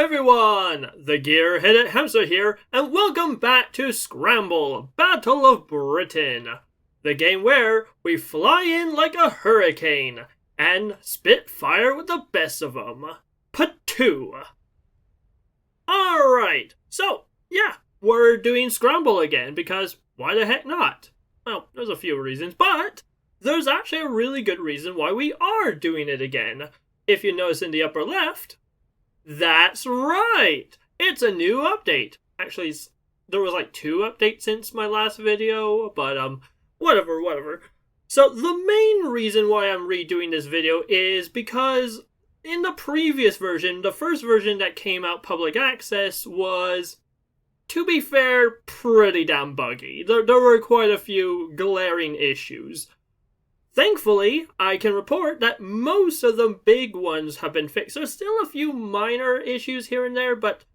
everyone! The Gear Headed Hamster here, and welcome back to Scramble, Battle of Britain. The game where we fly in like a hurricane, and spit fire with the best of them. Part 2. Alright, so, yeah, we're doing Scramble again, because why the heck not? Well, there's a few reasons, but there's actually a really good reason why we are doing it again. If you notice in the upper left, that's right! It's a new update. Actually, there was like 2 updates since my last video, but whatever. So the main reason why I'm redoing this video is because in the previous version, the first version that came out public access was, to be fair, pretty damn buggy. There were quite a few glaring issues. Thankfully, I can report that most of the big ones have been fixed. There's still a few minor issues here and there, but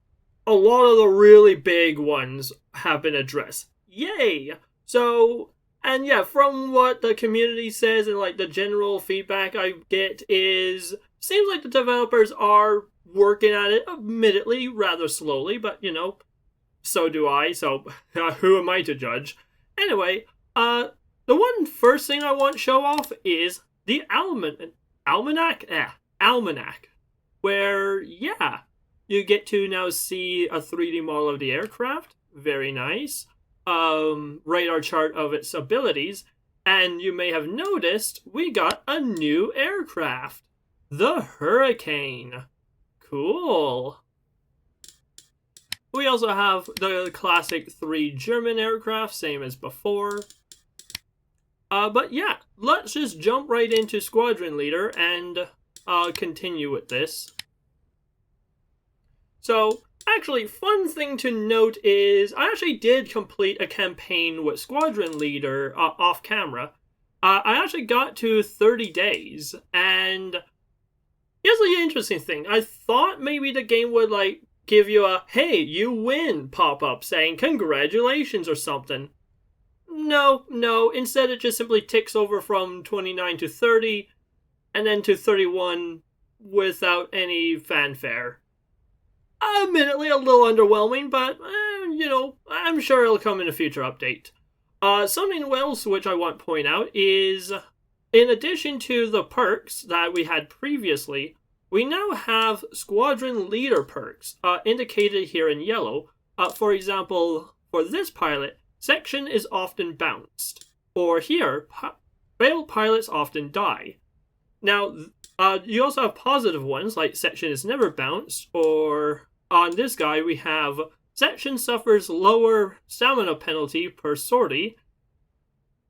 a lot of the really big ones have been addressed. Yay! So, and yeah, from what the community says and like the general feedback I get is, seems like the developers are working at it, admittedly, rather slowly, but you know, so do I, so who am I to judge? Anyway, the one first thing I want to show off is the Almanac, where, yeah, you get to now see a 3D model of the aircraft, very nice, radar chart of its abilities, and you may have noticed we got a new aircraft, the Hurricane. Cool. We also have the classic 3 German aircraft, same as before. But yeah, let's just jump right into Squadron Leader and continue with this. So, actually, fun thing to note is I actually did complete a campaign with Squadron Leader off camera. I actually got to 30 days, and here's the interesting thing. I thought maybe the game would like give you a, hey, you win pop-up saying congratulations or something. No, instead it just simply ticks over from 29 to 30, and then to 31 without any fanfare. Admittedly a little underwhelming, but, you know, I'm sure it'll come in a future update. Something else which I want to point out is, in addition to the perks that we had previously, we now have Squadron Leader perks, indicated here in yellow. For example, for this pilot, Section is often bounced, or here, failed pilots often die. Now, you also have positive ones, like Section is never bounced, or on this guy we have Section suffers lower stamina penalty per sortie.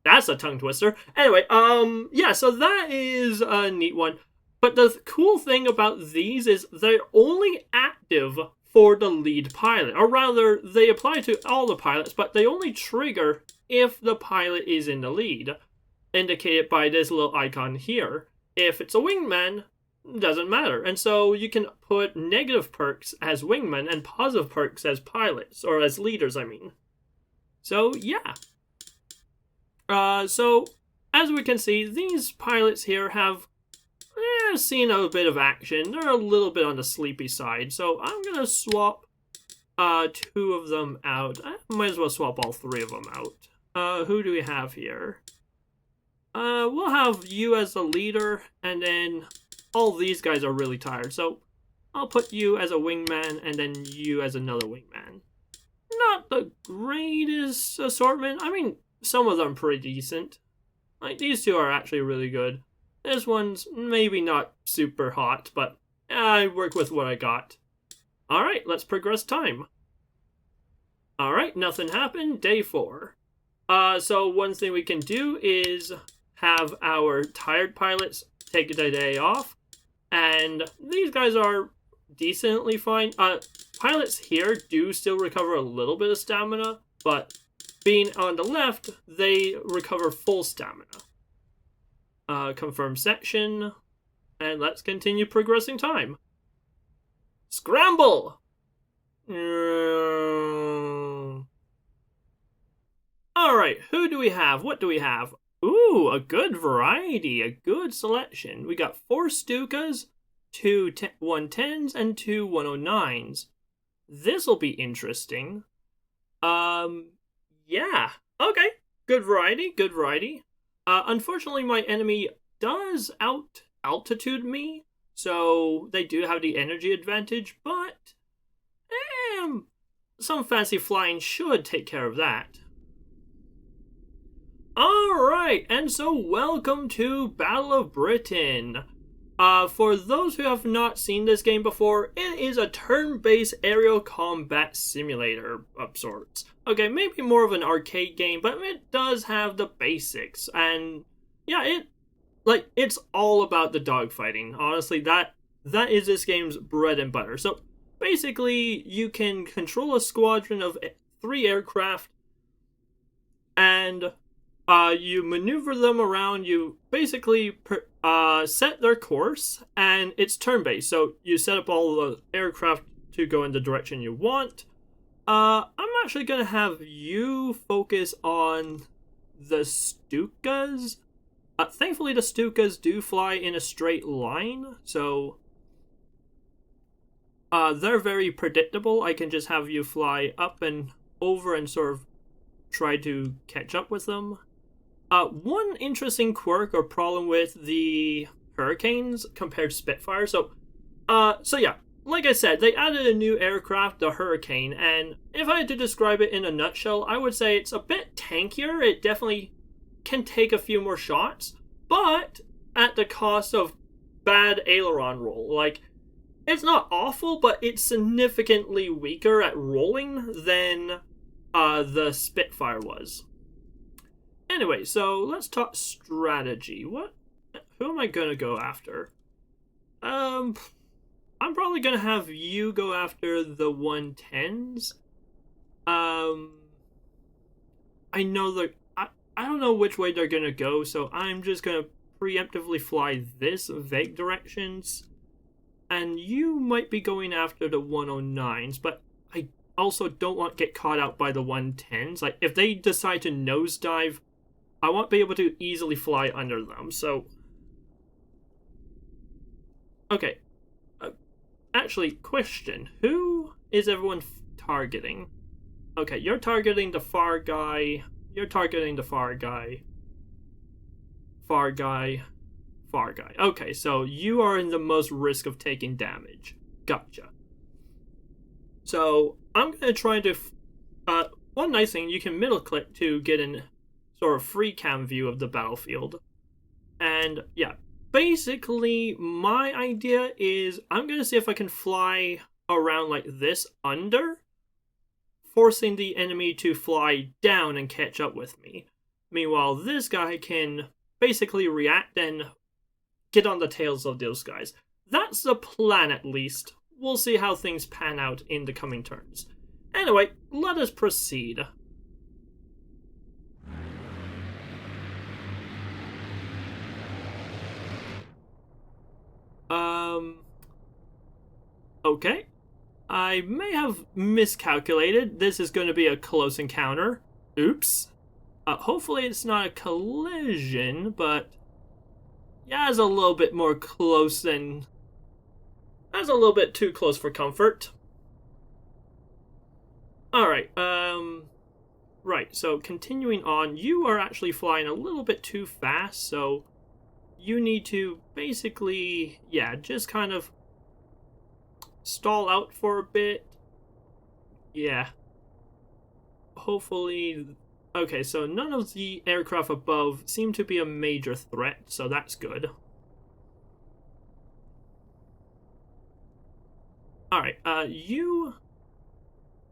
That's a tongue twister. Anyway, yeah, so that is a neat one. But the cool thing about these is they're only active for the lead pilot, or rather, they apply to all the pilots, but they only trigger if the pilot is in the lead, indicated by this little icon here. If it's a wingman, it doesn't matter, and so you can put negative perks as wingmen and positive perks as pilots, or as leaders, I mean. So, yeah. So, as we can see, these pilots here have seen a bit of action. They're a little bit on the sleepy side, so I'm gonna swap 2 of them out. I might as well swap all 3 of them out. Who do we have here? We'll have you as the leader, and then all these guys are really tired, so I'll put you as a wingman, and then you as another wingman. Not the greatest assortment. I mean, some of them are pretty decent. Like, these 2 are actually really good. This one's maybe not super hot, but I work with what I got. Alright, let's progress time. Alright, nothing happened. Day 4. So one thing we can do is have our tired pilots take the day off. And these guys are decently fine. Pilots here do still recover a little bit of stamina, but being on the left, they recover full stamina. Confirm section, and let's continue progressing time. Scramble! Alright, who do we have? What do we have? Ooh, a good variety, a good selection. We got 4 Stukas, two 110s, and two 109s. This'll be interesting. Yeah. Okay. Good variety, good variety. Unfortunately, my enemy does out-altitude me, so they do have the energy advantage, but some fancy flying should take care of that. Alright, and so welcome to Battle of Britain. For those who have not seen this game before, it is a turn-based aerial combat simulator of sorts. Okay, maybe more of an arcade game, but it does have the basics, and yeah, it's all about the dogfighting. Honestly, that is this game's bread and butter. So basically, you can control a squadron of 3 aircraft, and you maneuver them around. You basically set their course, and it's turn-based. So you set up all the aircraft to go in the direction you want. I'm actually going to have you focus on the Stukas. Thankfully, the Stukas do fly in a straight line, so they're very predictable. I can just have you fly up and over and sort of try to catch up with them. One interesting quirk or problem with the Hurricanes compared to Spitfire. So yeah, like I said, they added a new aircraft, the Hurricane, and if I had to describe it in a nutshell, I would say it's a bit tankier. It definitely can take a few more shots, but at the cost of bad aileron roll. Like, it's not awful, but it's significantly weaker at rolling than the Spitfire was. Anyway, so let's talk strategy. Who am I gonna go after? I'm probably gonna have you go after the 110s. I know I don't know which way they're gonna go, so I'm just gonna preemptively fly this vague directions. And you might be going after the 109s, but I also don't want to get caught out by the 110s. Like, if they decide to nosedive, I won't be able to easily fly under them, so... Okay. Actually, question. Who is everyone targeting? Okay, you're targeting the far guy. You're targeting the far guy. Far guy. Far guy. Okay, so you are in the most risk of taking damage. Gotcha. So, I'm going to try to... one nice thing, you can middle click to get an sort of free cam view of the battlefield. And yeah, basically my idea is I'm going to see if I can fly around like this under, forcing the enemy to fly down and catch up with me. Meanwhile, this guy can basically react and get on the tails of those guys. That's the plan, at least. We'll see how things pan out in the coming turns. Anyway, let us proceed. Okay. I may have miscalculated. This is going to be a close encounter. Oops. Hopefully it's not a collision, but... yeah, it's a little bit more close than... that's a little bit too close for comfort. Alright, right, so continuing on, you are actually flying a little bit too fast, so you need to basically, yeah, just kind of stall out for a bit. Yeah. Hopefully... okay, so none of the aircraft above seem to be a major threat, so that's good. Alright, you...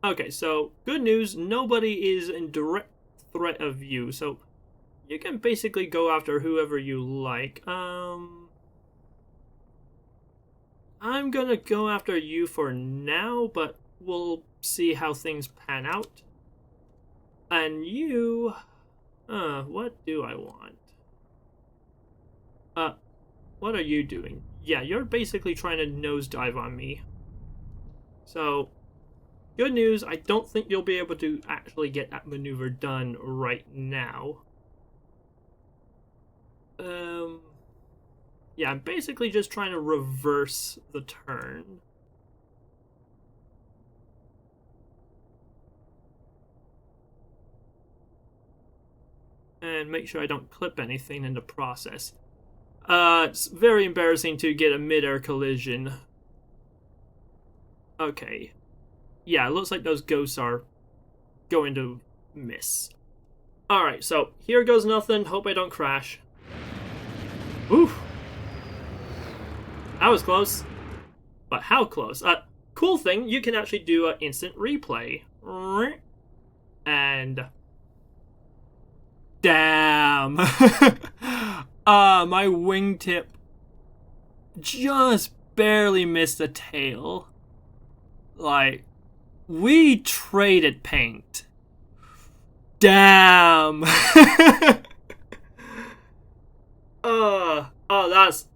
okay, so good news, nobody is in direct threat of you, so you can basically go after whoever you like. I'm gonna go after you for now, but we'll see how things pan out. And you... what do I want? What are you doing? Yeah, you're basically trying to nosedive on me. So, good news, I don't think you'll be able to actually get that maneuver done right now. Yeah, I'm basically just trying to reverse the turn. And make sure I don't clip anything in the process. It's very embarrassing to get a mid-air collision. Okay. Yeah, it looks like those ghosts are going to miss. Alright, so here goes nothing. Hope I don't crash. Oof. That was close. But how close? Cool thing, you can actually do an instant replay. And... damn! My wingtip just barely missed the tail. Like, we traded paint. Damn!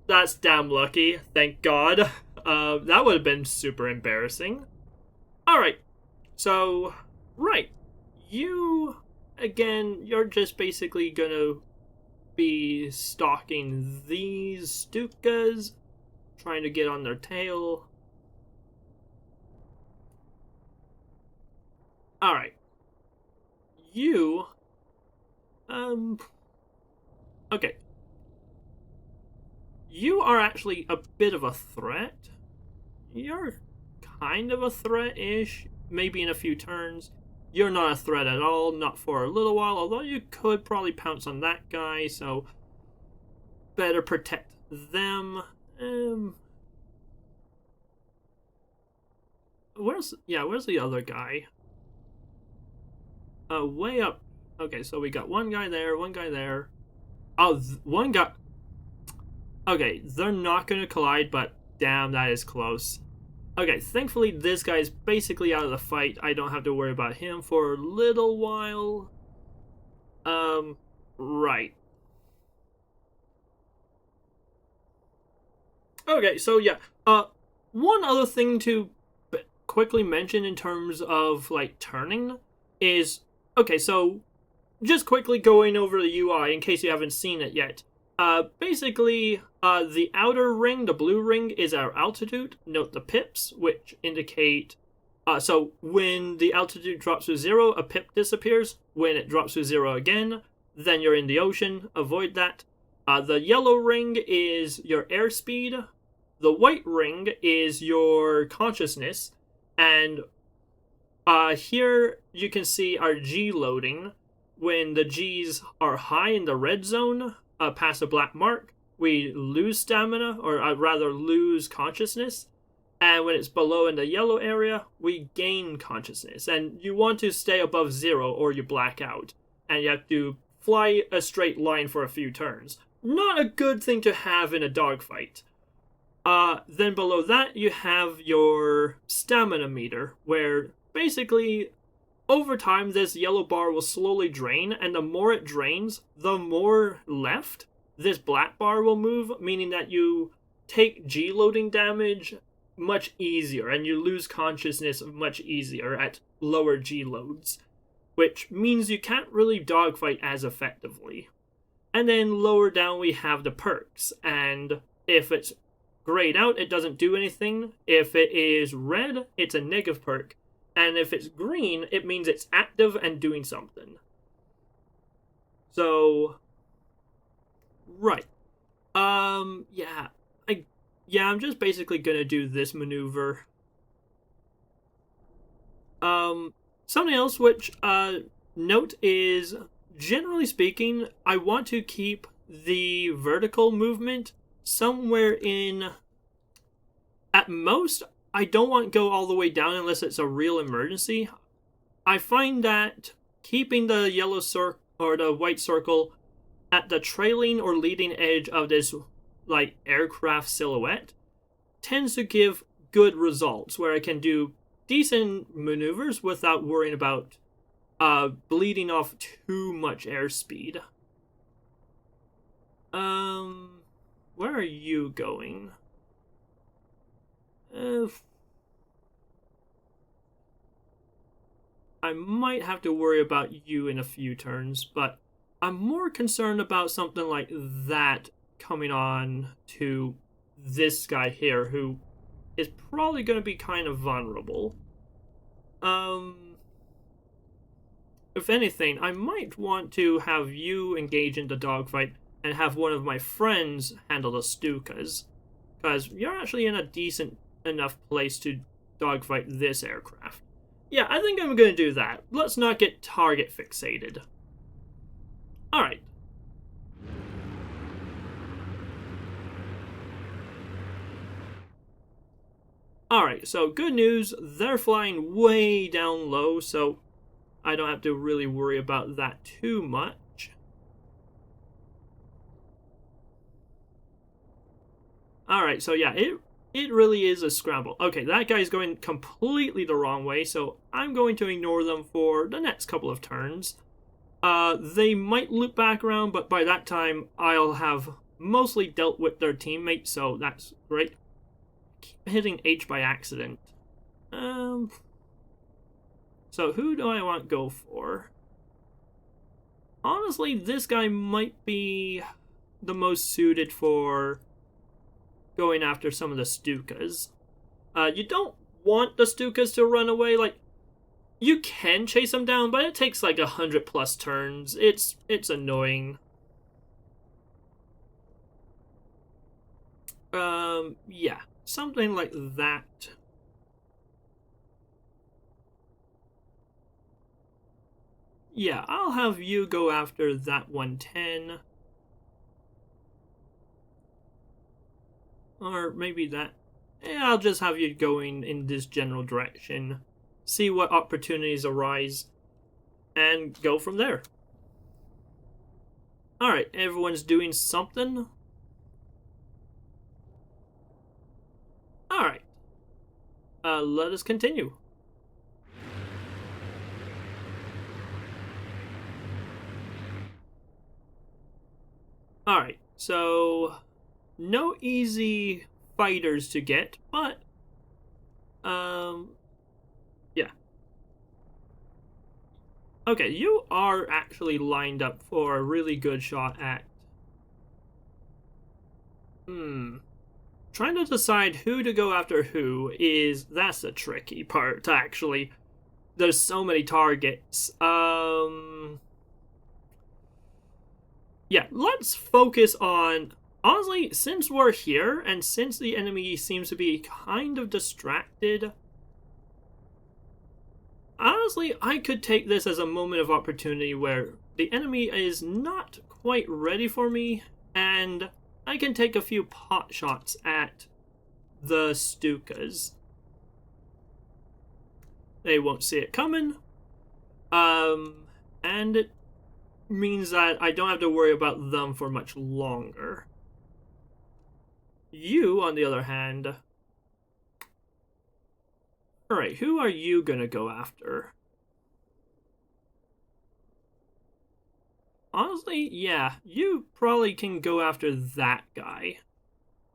That's damn lucky, thank God. That would have been super embarrassing. Alright, so, right. You, again, you're just basically gonna be stalking these Stukas, trying to get on their tail. Alright. You, okay. You are actually a bit of a threat. You're kind of a threat-ish, maybe in a few turns. You're not a threat at all, not for a little while, although you could probably pounce on that guy, so better protect them. Where's the other guy? Way up. Okay, so we got one guy there, one guy there. Oh, one guy. Okay, they're not gonna collide, but damn, that is close. Okay, thankfully this guy's basically out of the fight. I don't have to worry about him for a little while. Right. Okay, so yeah. One other thing to quickly mention in terms of, like, turning is... Okay, so just quickly going over the UI in case you haven't seen it yet. Basically, the outer ring, the blue ring, is our altitude. Note the pips, which indicate... so when the altitude drops to 0, a pip disappears. When it drops to 0 again, then you're in the ocean. Avoid that. The yellow ring is your airspeed. The white ring is your consciousness. And here you can see our G loading. When the G's are high in the red zone, past a black mark, we lose stamina, or rather lose consciousness. And when it's below in the yellow area, we gain consciousness. And you want to stay above 0 or you black out. And you have to fly a straight line for a few turns. Not a good thing to have in a dogfight. Then below that, you have your stamina meter, where basically, over time, this yellow bar will slowly drain, and the more it drains, the more left this black bar will move, meaning that you take G-loading damage much easier, and you lose consciousness much easier at lower G-loads, which means you can't really dogfight as effectively. And then lower down we have the perks, and if it's grayed out, it doesn't do anything. If it is red, it's a negative perk. And if it's green, it means it's active and doing something. So, right. I'm just basically gonna do this maneuver. Something else which, note is, generally speaking, I want to keep the vertical movement somewhere in, at most, I don't want to go all the way down unless it's a real emergency. I find that keeping the yellow circle or the white circle at the trailing or leading edge of this, like, aircraft silhouette tends to give good results, where I can do decent maneuvers without worrying about bleeding off too much airspeed. Where are you going? I might have to worry about you in a few turns, but I'm more concerned about something like that coming on to this guy here, who is probably going to be kind of vulnerable. If anything, I might want to have you engage in the dogfight and have one of my friends handle the Stukas, because you're actually in a decent enough place to dogfight this aircraft. Yeah, I think I'm going to do that. Let's not get target fixated. Alright. Alright, so good news, they're flying way down low, so I don't have to really worry about that too much. Alright, so yeah, it really is a scramble. Okay, that guy's going completely the wrong way, so I'm going to ignore them for the next couple of turns. They might loop back around, but by that time, I'll have mostly dealt with their teammates, so that's great. Keep hitting H by accident. So who do I want to go for? Honestly, this guy might be the most suited for going after some of the Stukas. You don't want the Stukas to run away. Like, you can chase them down, but it takes like 100+ turns. It's annoying. Yeah, something like that. Yeah, I'll have you go after that 110. Or maybe that. Yeah, I'll just have you going in this general direction. See what opportunities arise. And go from there. Alright, everyone's doing something. Alright. Let us continue. Alright, so no easy fighters to get, but yeah. Okay, you are actually lined up for a really good shot at trying to decide who to go after who that's the tricky part, actually. There's so many targets. Yeah, let's focus on... Honestly, since we're here, and since the enemy seems to be kind of distracted... Honestly, I could take this as a moment of opportunity where the enemy is not quite ready for me, and I can take a few pot shots at the Stukas. They won't see it coming. And it means that I don't have to worry about them for much longer. You, on the other hand... Alright, who are you gonna go after? Honestly, yeah, you probably can go after that guy.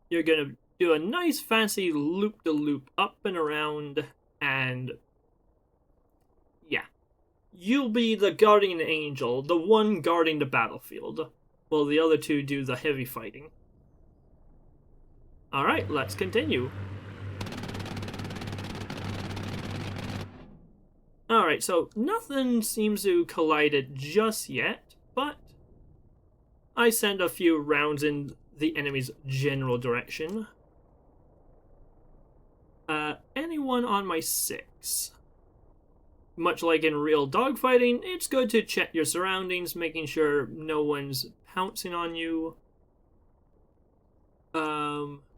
You're gonna do a nice fancy loop-de-loop up and around, and... yeah. You'll be the guardian angel, the one guarding the battlefield, while the other two do the heavy fighting. Alright, let's continue. Alright, so nothing seems to collide just yet, but I send a few rounds in the enemy's general direction. Anyone on my 6? Much like in real dogfighting, it's good to check your surroundings, making sure no one's pouncing on you.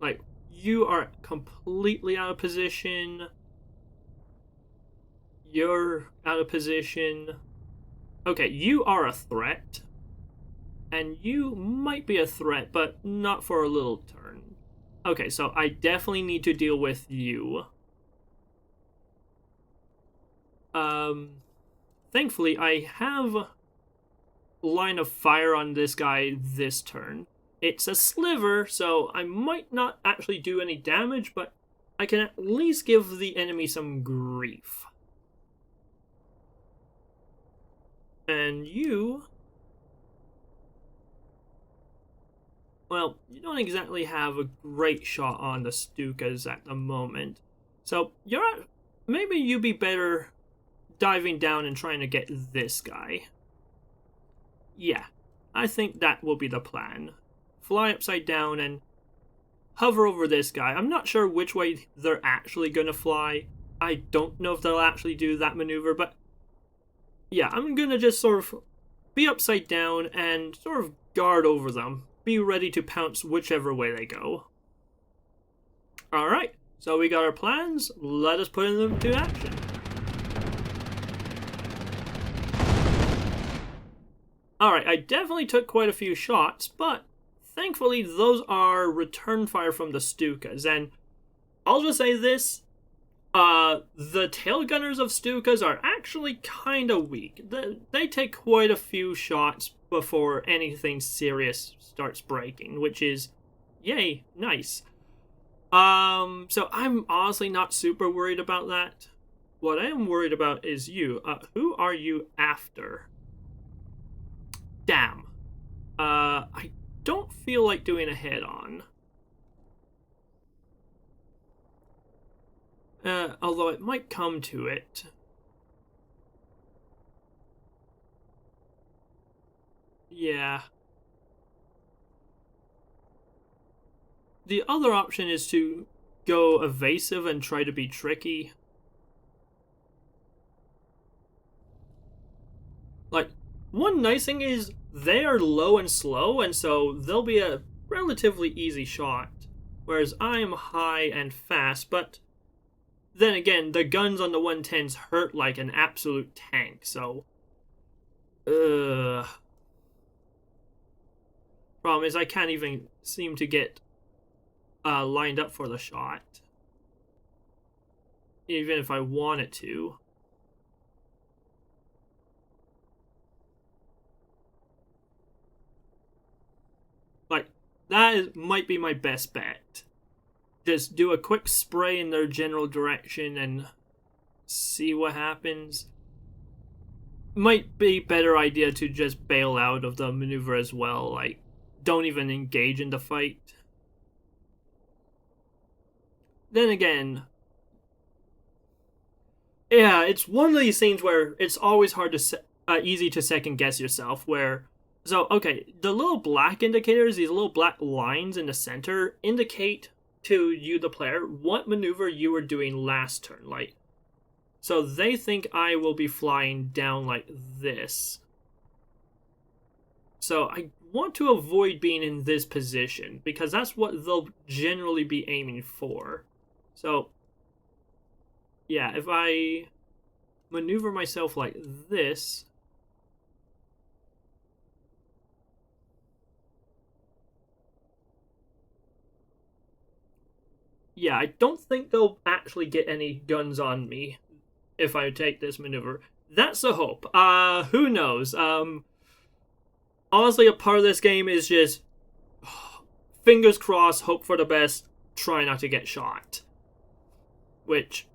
Like, you are completely out of position. You're out of position. Okay, you are a threat. And you might be a threat, but not for a little turn. Okay, so I definitely need to deal with you. Thankfully, I have line of fire on this guy this turn. It's a sliver, so I might not actually do any damage, but I can at least give the enemy some grief. And you... well, you don't exactly have a great shot on the Stukas at the moment. So maybe you'd be better diving down and trying to get this guy. Yeah, I think that will be the plan. Fly upside down and hover over this guy. I'm not sure which way they're actually going to fly. I don't know if they'll actually do that maneuver, but yeah, I'm going to just sort of be upside down and sort of guard over them. Be ready to pounce whichever way they go. Alright, so we got our plans. Let us put them into action. Alright, I definitely took quite a few shots, but thankfully those are return fire from the Stukas. And I'll just say this, the tail gunners of Stukas are actually kind of weak. They take quite a few shots before anything serious starts breaking, which is, yay, nice. So I'm honestly not super worried about that. What I am worried about is you. Who are you after? Damn. I don't feel like doing a head-on. Although it might come to it. Yeah. The other option is to go evasive and try to be tricky. Like, one nice thing is they are low and slow, and so they'll be a relatively easy shot. Whereas I'm high and fast, but then again, the guns on the 110s hurt like an absolute tank, so... Problem is, I can't even seem to get lined up for the shot. Even if I wanted to. Like, might be my best bet. Just do a quick spray in their general direction and see what happens. Might be a better idea to just bail out of the maneuver as well. Like, don't even engage in the fight. Then again, yeah, it's one of these things where it's always hard to easy to second guess yourself. So okay, the little black indicators, these little black lines in the center, indicate to you, the player, what maneuver you were doing last turn. Like, so they think I will be flying down like this. So I want to avoid being in this position because that's what they'll generally be aiming for. So yeah, if I maneuver myself like this, yeah, I don't think they'll actually get any guns on me if I take this maneuver. That's a hope. Who knows? Honestly, a part of this game is just fingers crossed, hope for the best, try not to get shot. Which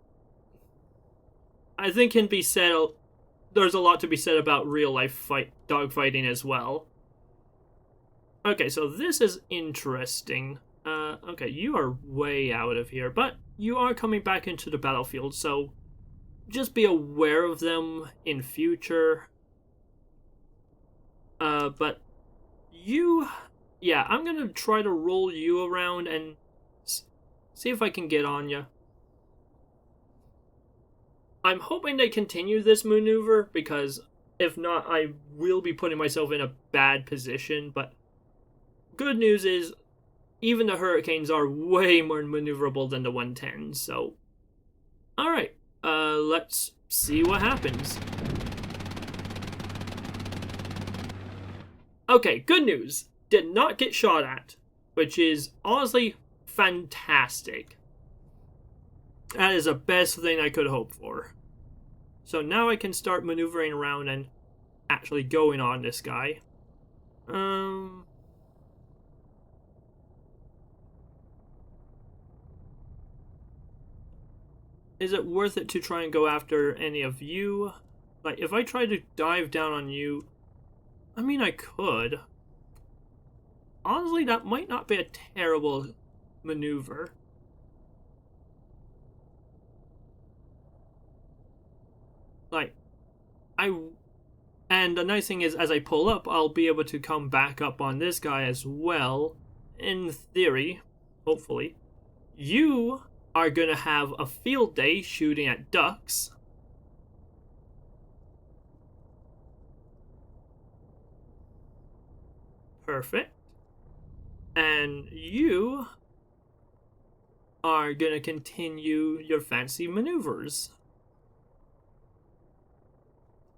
I think can be said. There's a lot to be said about real life dogfighting as well. Okay, so this is interesting. Okay, you are way out of here, but you are coming back into the battlefield, so just be aware of them in future. But you... Yeah, I'm gonna try to roll you around and see if I can get on you. I'm hoping they continue this maneuver, because if not, I will be putting myself in a bad position, but good news is, even the Hurricanes are way more maneuverable than the 110s, so... Alright, let's see what happens. Okay, good news. Did not get shot at, which is honestly fantastic. That is the best thing I could hope for. So now I can start maneuvering around and actually going on this guy. Is it worth it to try and go after any of you? Like, if I try to dive down on you... I mean, I could. honestly, that might not be a terrible maneuver. Like, and the nice thing is, as I pull up, I'll be able to come back up on this guy as well. In theory, hopefully. You are gonna have a field day shooting at ducks. Perfect. And you are gonna continue your fancy maneuvers.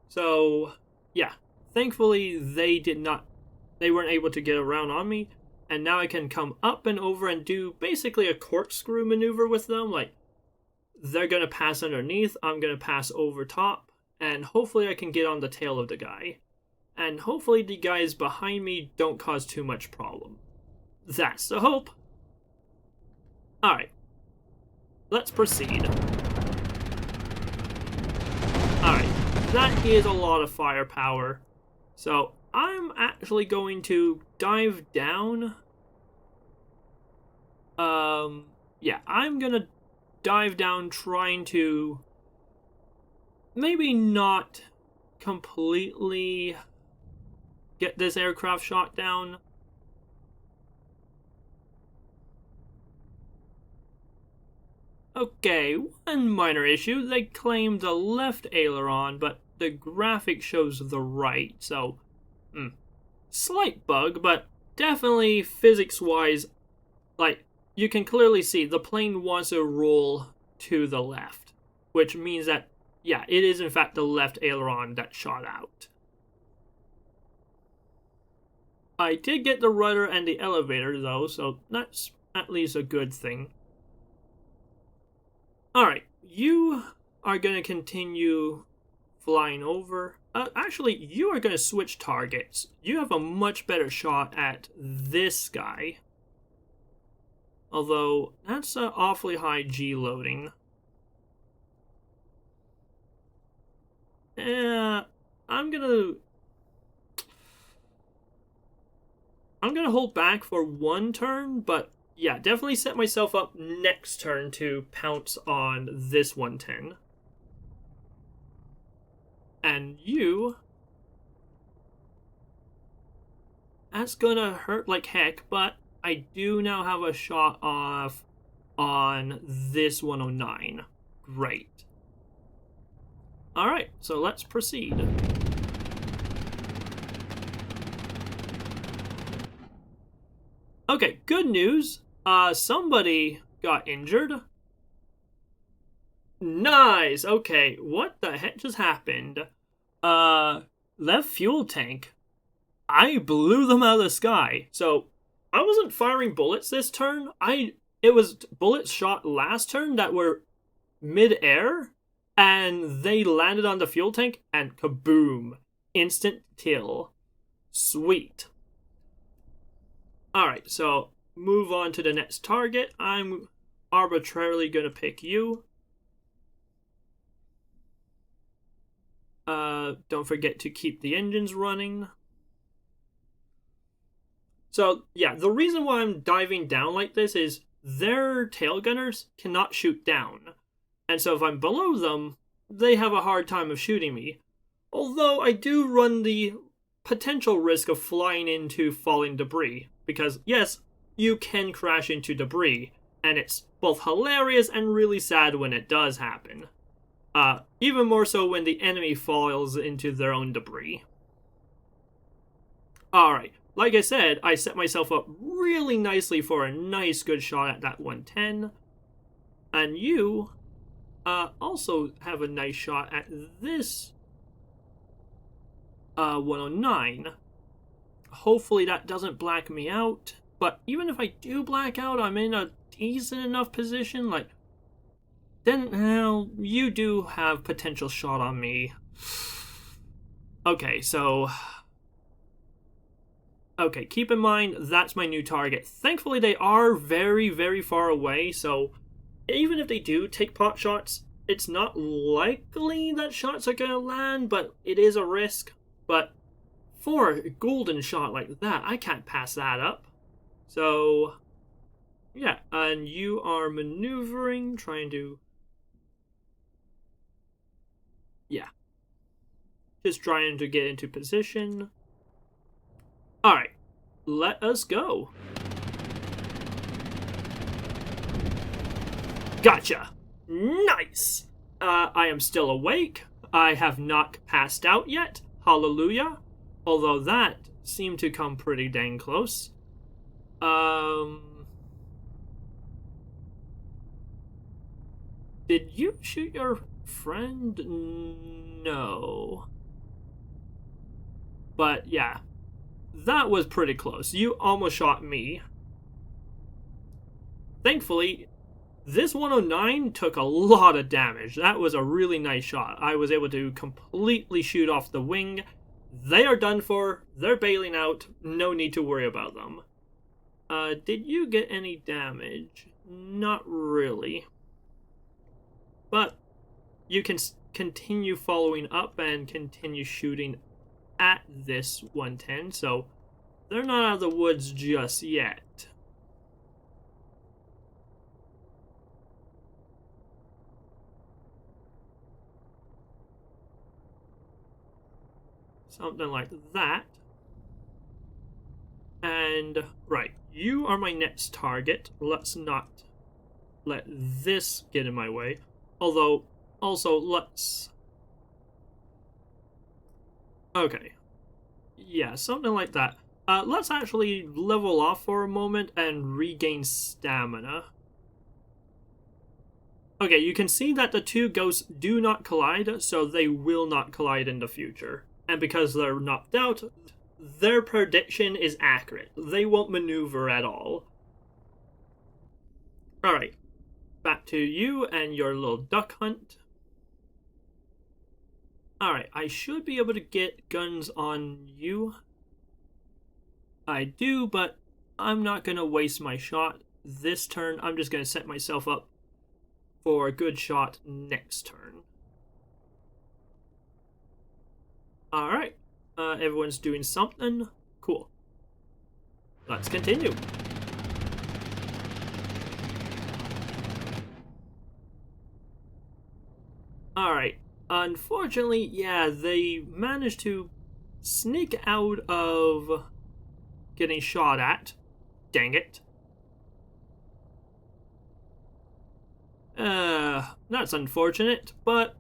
So, yeah. Thankfully, they weren't able to get around on me. And now I can come up and over and do basically a corkscrew maneuver with them. Like, they're gonna pass underneath, I'm gonna pass over top, and hopefully I can get on the tail of the guy. And hopefully the guys behind me don't cause too much problem. That's the hope. Alright. Let's proceed. Alright. That is a lot of firepower. So, I'm actually going to dive down. Yeah, I'm gonna dive down trying to maybe not completely get this aircraft shot down. Okay, one minor issue. They claim the left aileron, but the graphic shows the right, so slight bug, but definitely physics-wise, like, you can clearly see the plane wants to roll to the left, which means that, yeah, it is in fact the left aileron that shot out. I did get the rudder and the elevator, though, so that's at least a good thing. Alright, you are going to continue flying over. Actually, you are going to switch targets. You have a much better shot at this guy. Although, that's an awfully high G loading. I'm gonna hold back for one turn, but yeah, definitely set myself up next turn to pounce on this 110. And you... That's gonna hurt like heck, but I do now have a shot off on this 109. Great. Alright, so let's proceed. Okay, good news. Somebody got injured. Nice! Okay, what the heck just happened? Left fuel tank. I blew them out of the sky. So, I wasn't firing bullets this turn. It was bullets shot last turn that were mid-air, and they landed on the fuel tank, and kaboom. Instant kill. Sweet. Alright, so move on to the next target. I'm arbitrarily gonna pick you. Don't forget to keep the engines running. So, yeah, the reason why I'm diving down like this is their tail gunners cannot shoot down. And so if I'm below them, they have a hard time of shooting me. Although I do run the potential risk of flying into falling debris. Because, yes, you can crash into debris. And it's both hilarious and really sad when it does happen. Even more so when the enemy falls into their own debris. Alright, like I said, I set myself up really nicely for a nice good shot at that 110. And you also have a nice shot at this 109. Hopefully that doesn't black me out. But even if I do black out, I'm in a decent enough position. Like, then, well, you do have potential shot on me. Okay, so... Okay, keep in mind, that's my new target. Thankfully, they are very, very far away, so even if they do take pot shots, it's not likely that shots are gonna land, but it is a risk. But for a golden shot like that, I can't pass that up. So, yeah, and you are maneuvering, trying to... Yeah. Just trying to get into position. Alright, let us go. Gotcha! Nice! I am still awake. I have not passed out yet. Hallelujah. Although that seemed to come pretty dang close. Did you shoot your friend? No. But yeah, that was pretty close. You almost shot me. Thankfully, this 109 took a lot of damage. That was a really nice shot. I was able to completely shoot off the wing. They are done for. They're bailing out. No need to worry about them. Did you get any damage? Not really. But you can continue following up and continue shooting at this 110, so they're not out of the woods just yet. Something like that. And, right, you are my next target. Let's not let this get in my way. Although, also, let's... Okay. Yeah, something like that. Let's actually level off for a moment and regain stamina. Okay, you can see that the two ghosts do not collide, so they will not collide in the future. And because they're knocked out, their prediction is accurate. They won't maneuver at all. Alright, back to you and your little duck hunt. Alright, I should be able to get guns on you. I do, but I'm not going to waste my shot this turn. I'm just going to set myself up for a good shot next turn. Alright, everyone's doing something. Cool. Let's continue. Alright, unfortunately, yeah, they managed to sneak out of getting shot at. Dang it. That's unfortunate, but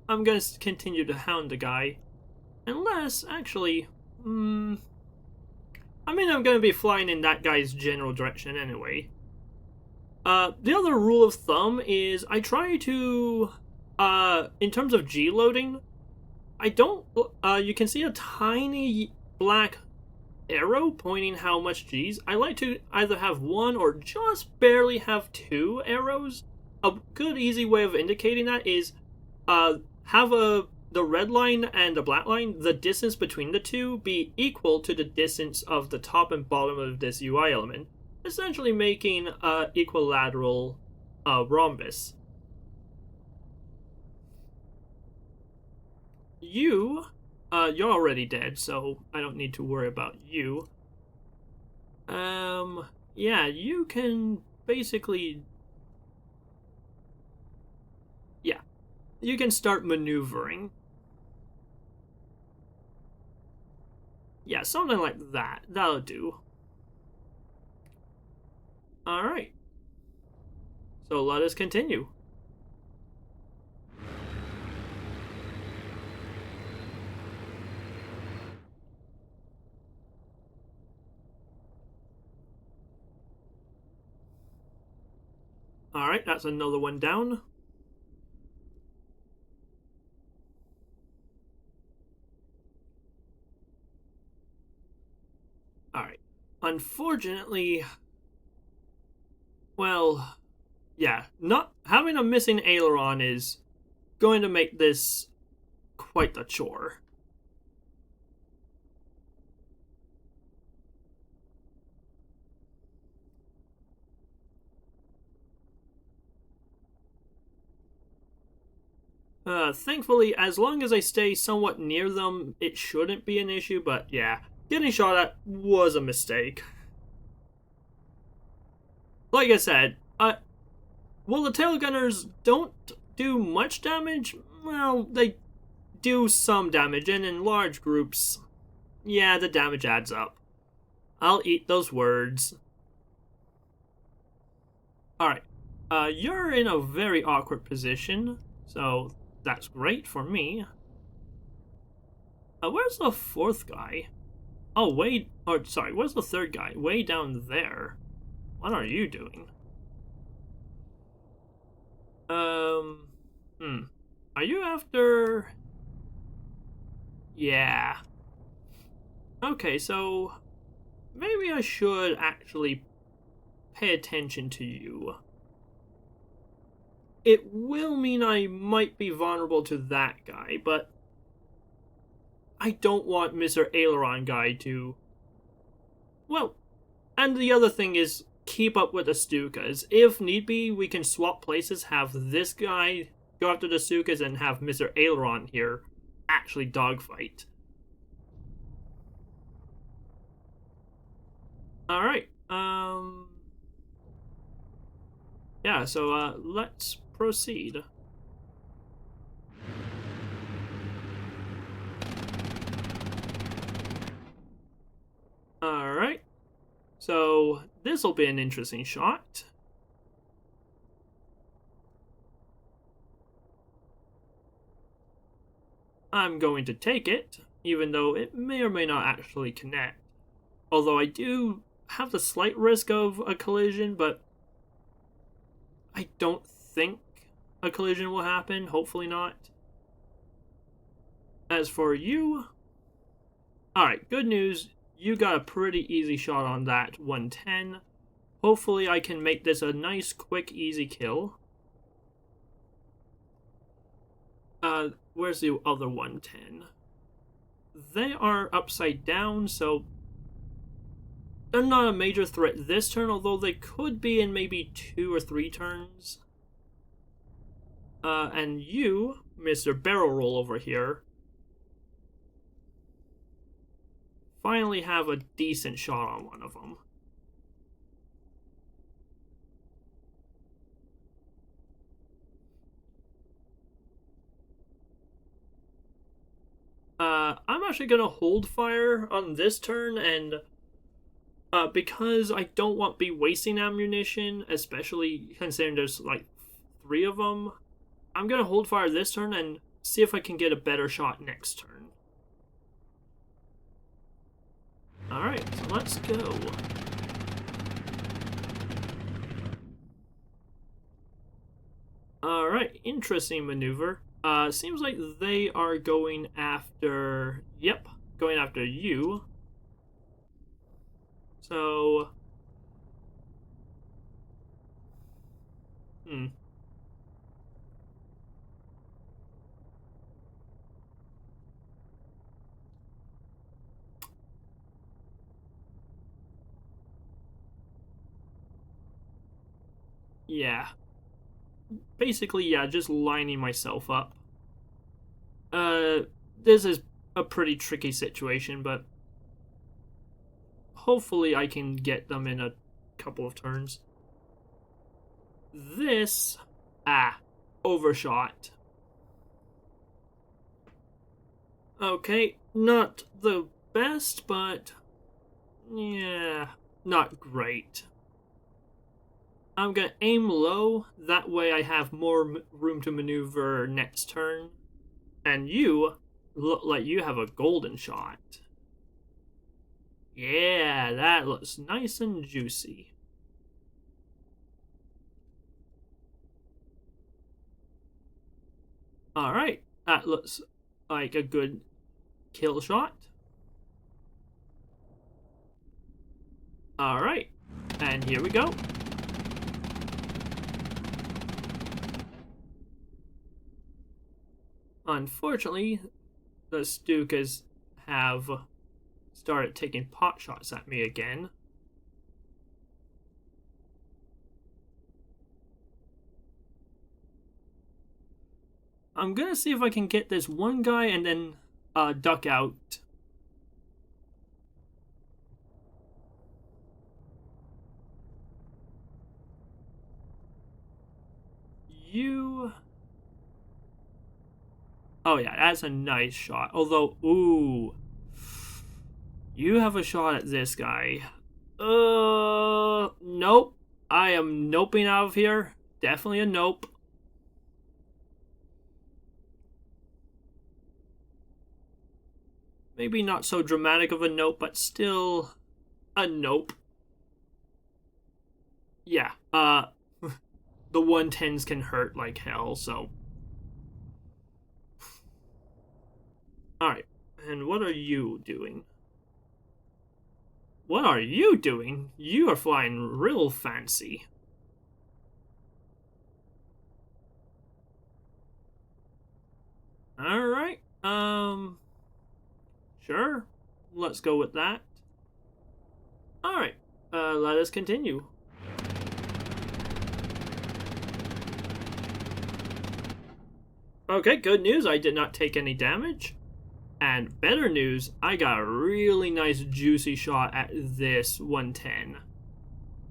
I'm gonna continue to hound the guy. Unless, actually, I mean, I'm gonna be flying in that guy's general direction anyway. The other rule of thumb is I try to, in terms of G-loading, I don't, you can see a tiny black arrow pointing how much G's. I like to either have one or just barely have two arrows. A good easy way of indicating that is have the red line and the black line, the distance between the two be equal to the distance of the top and bottom of this UI element, essentially making an equilateral rhombus. You're already dead, so I don't need to worry about you. Yeah, you can basically... Yeah, you can start maneuvering. Yeah, something like that. That'll do. Alright. So let us continue. Alright, that's another one down. Alright. Unfortunately... Well... Yeah, not having a missing aileron is going to make this quite the chore. Thankfully, as long as I stay somewhat near them, it shouldn't be an issue, but yeah, getting shot at was a mistake. like I said, well, the tail gunners don't do much damage. Well, they do some damage, and in large groups, yeah, the damage adds up. I'll eat those words. Alright, you're in a very awkward position, so that's great for me. Where's the fourth guy? Oh, where's the third guy? Way down there. What are you doing? Are you after... Yeah. Okay, so... maybe I should actually pay attention to you. It will mean I might be vulnerable to that guy, but... I don't want Mr. Aileron guy to... Well, and the other thing is, keep up with the Stukas. If need be, we can swap places, have this guy go after the Stukas, and have Mr. Aileron here actually dogfight. Alright, yeah, so, let's proceed. Alright, so this'll be an interesting shot. I'm going to take it, even though it may or may not actually connect. Although I do have the slight risk of a collision, but I don't think a collision will happen. Hopefully not. As for you... Alright, good news. You got a pretty easy shot on that 110. Hopefully I can make this a nice, quick, easy kill. Where's the other 110? They are upside down, so they're not a major threat this turn, although they could be in maybe 2 or 3 turns. And you, Mr. Barrel Roll over here, finally have a decent shot on one of them. I'm actually going to hold fire on this turn, and because I don't want to be wasting ammunition, especially considering there's like 3 of them, I'm going to hold fire this turn and see if I can get a better shot next turn. Alright, so let's go. Alright, interesting maneuver. Seems like they are going after... Yep, going after you. So... Yeah. Basically, yeah, just lining myself up. This is a pretty tricky situation, but hopefully I can get them in a couple of turns. This... overshot. Okay, not the best, but... yeah, not great. I'm gonna aim low, that way I have more room to maneuver next turn. And you look like you have a golden shot. Yeah, that looks nice and juicy. Alright, that looks like a good kill shot. Alright, and here we go. Unfortunately, the Stukas have started taking pot shots at me again. I'm gonna see if I can get this one guy and then duck out. Oh yeah, that's a nice shot. Although, ooh, you have a shot at this guy. Nope. I am noping out of here. Definitely a nope. Maybe not so dramatic of a nope, but still a nope. Yeah, the 110s can hurt like hell, so. Alright, and what are you doing? What are you doing? You are flying real fancy. Alright, sure. Let's go with that. Alright, let us continue. Okay, good news, I did not take any damage. And better news, I got a really nice juicy shot at this 110.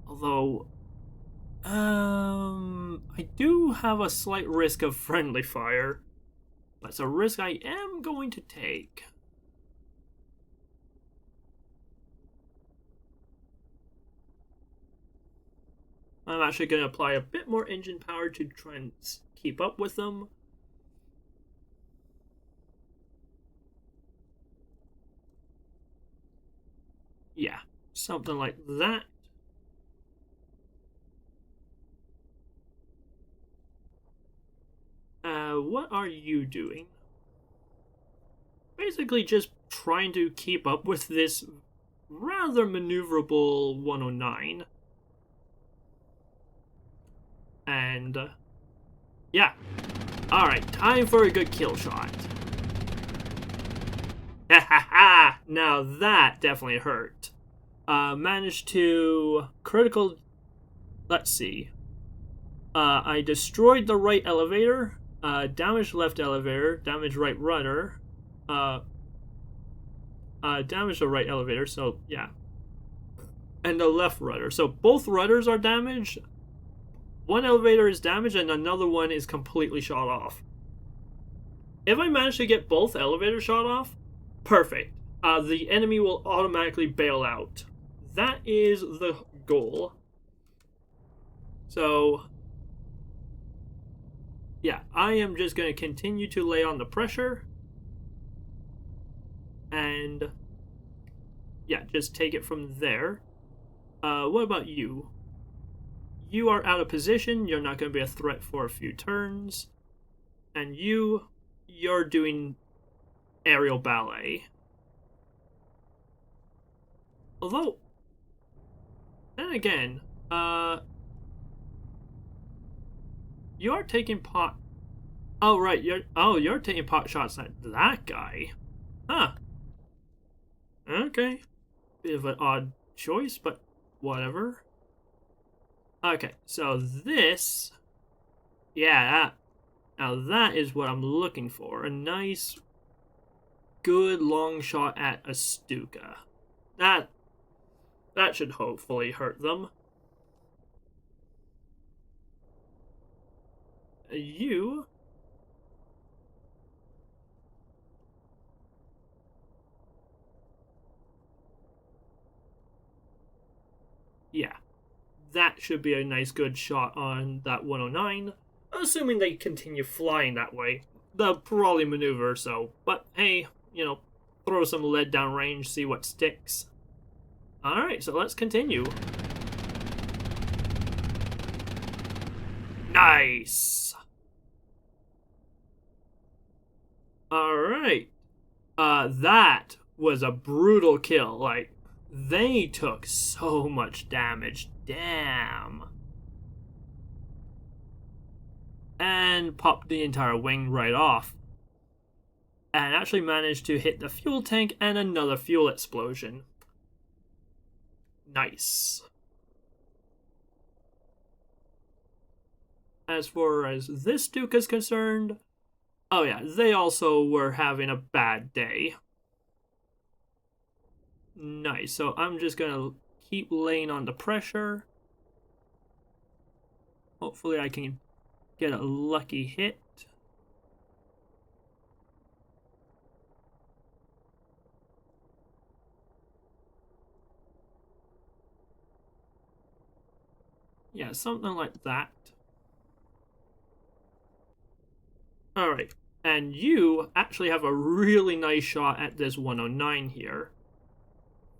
Although, I do have a slight risk of friendly fire. That's a risk I am going to take. I'm actually going to apply a bit more engine power to try and keep up with them. Yeah, something like that. What are you doing? Basically just trying to keep up with this rather maneuverable 109. And, yeah. Alright, time for a good kill shot. Ha ha ha! Now that definitely hurt. Managed to critical. Let's see. I destroyed the right elevator. Damaged left elevator. Damaged right rudder. Damaged the right elevator. So yeah. And the left rudder. So both rudders are damaged. One elevator is damaged, and another one is completely shot off. If I manage to get both elevators shot off, perfect. The enemy will automatically bail out. That is the goal. So, yeah, I am just going to continue to lay on the pressure. And, yeah, just take it from there. What about you? You are out of position. You're not going to be a threat for a few turns. And you're doing aerial ballet. Although, then again, you are taking pot. Oh right, you're taking pot shots at that guy, huh? Okay, bit of an odd choice, but whatever. Okay, so this, yeah, now that is what I'm looking for. A nice, good long shot at a Stuka. That should hopefully hurt them. You. Yeah. That should be a nice good shot on that 109. Assuming they continue flying that way. They'll probably maneuver, so. But hey, throw some lead down range, see what sticks. Alright, so let's continue. Nice! Alright. That was a brutal kill. Like, they took so much damage. Damn. And popped the entire wing right off. And actually managed to hit the fuel tank and another fuel explosion. Nice. As far as this Duke is concerned, oh yeah, they also were having a bad day. Nice, so I'm just gonna keep laying on the pressure. Hopefully I can get a lucky hit. Yeah, something like that. Alright, and you actually have a really nice shot at this 109 here.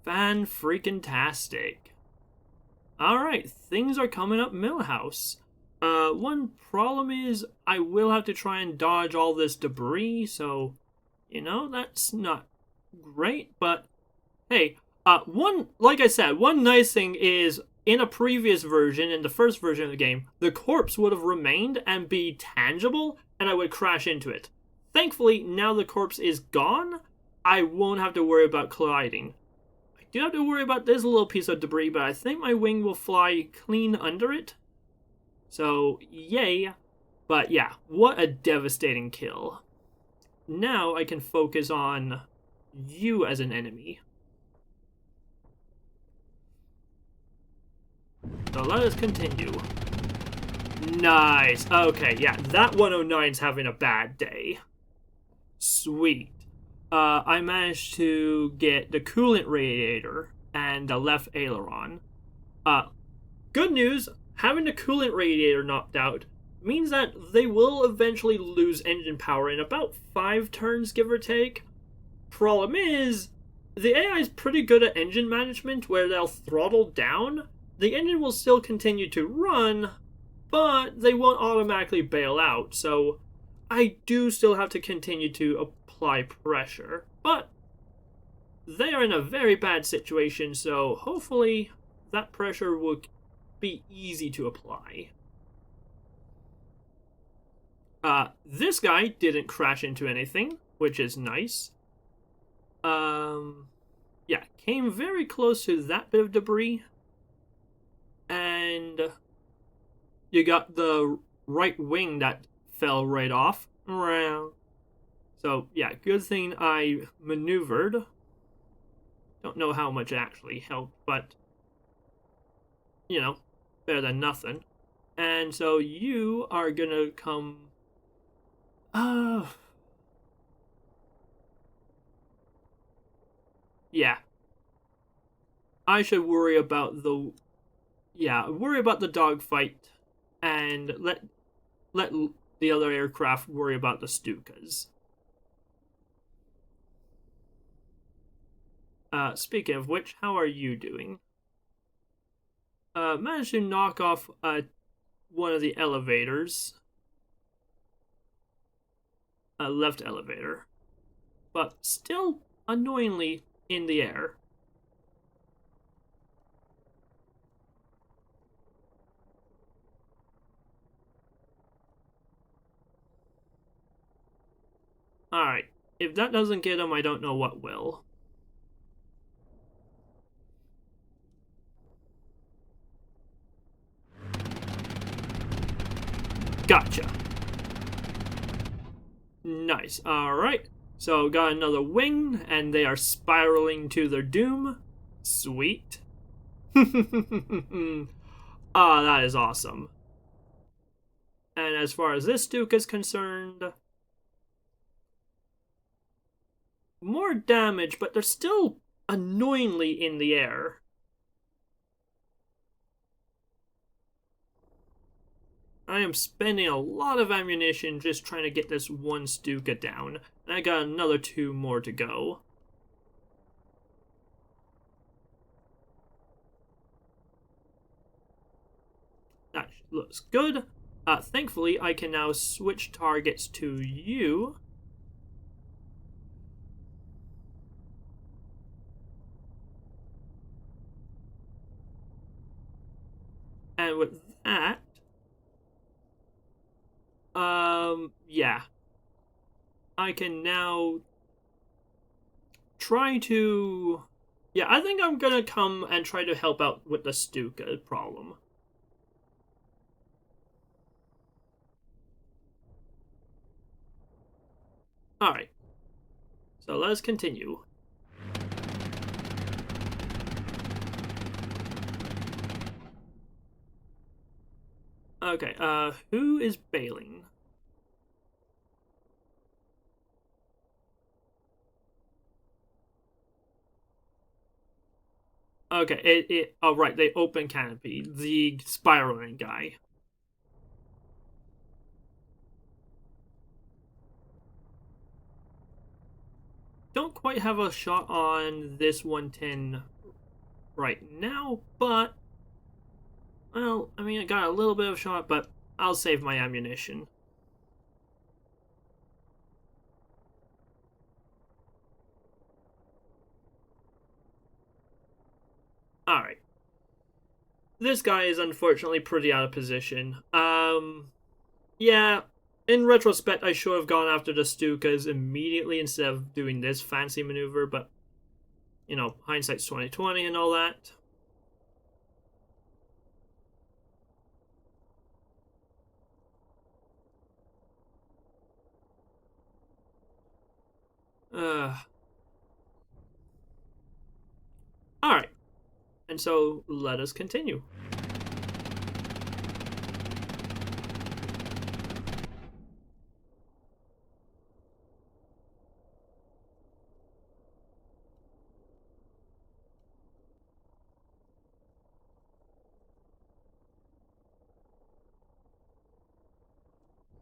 Fan-freaking-tastic. Alright, things are coming up Millhouse. One problem is I will have to try and dodge all this debris, so, you know, that's not great, but hey, like I said, one nice thing is in a previous version, in the first version of the game, the corpse would have remained and be tangible, and I would crash into it. Thankfully, now the corpse is gone, I won't have to worry about colliding. I do have to worry about this little piece of debris, but I think my wing will fly clean under it. So, yay. But yeah, what a devastating kill. Now I can focus on you as an enemy. So let us continue. Nice. Okay, yeah, that 109's having a bad day. Sweet. I managed to get the coolant radiator and the left aileron. Good news, having the coolant radiator knocked out means that they will eventually lose engine power in about 5 turns, give or take. Problem is, the AI is pretty good at engine management where they'll throttle down. The engine will still continue to run, but they won't automatically bail out, so I do still have to continue to apply pressure. But they are in a very bad situation, so hopefully that pressure will be easy to apply. This guy didn't crash into anything, which is nice. Yeah, came very close to that bit of debris. And you got the right wing that fell right off. So, yeah, good thing I maneuvered. Don't know how much it actually helped, but, you know, better than nothing. And so you are gonna come... yeah. I should worry about the... yeah, worry about the dogfight and let the other aircraft worry about the Stukas. Speaking of which, how are you doing? Managed to knock off one of the elevators. Left elevator. But still annoyingly in the air. Alright, if that doesn't get him, I don't know what will. Gotcha. Nice, alright. So got another wing, and they are spiraling to their doom. Sweet. Ah, that is awesome. And as far as this Duke is concerned, more damage, but they're still annoyingly in the air. I am spending a lot of ammunition just trying to get this one Stuka down, and I got another 2 more to go. That looks good. Thankfully, I can now switch targets to you. And with that, yeah. I can now try to... yeah, I think I'm gonna come and try to help out with the Stuka problem. Alright. So let's continue. Okay, who is bailing? Okay, oh right, the open canopy, the spiraling guy. Don't quite have a shot on this 110 right now, but well, I mean, I got a little bit of a shot, but I'll save my ammunition. Alright. This guy is unfortunately pretty out of position. Yeah, in retrospect, I should have gone after the Stukas immediately instead of doing this fancy maneuver, but, you know, hindsight's 20/20 and all that. Alright, and so let us continue.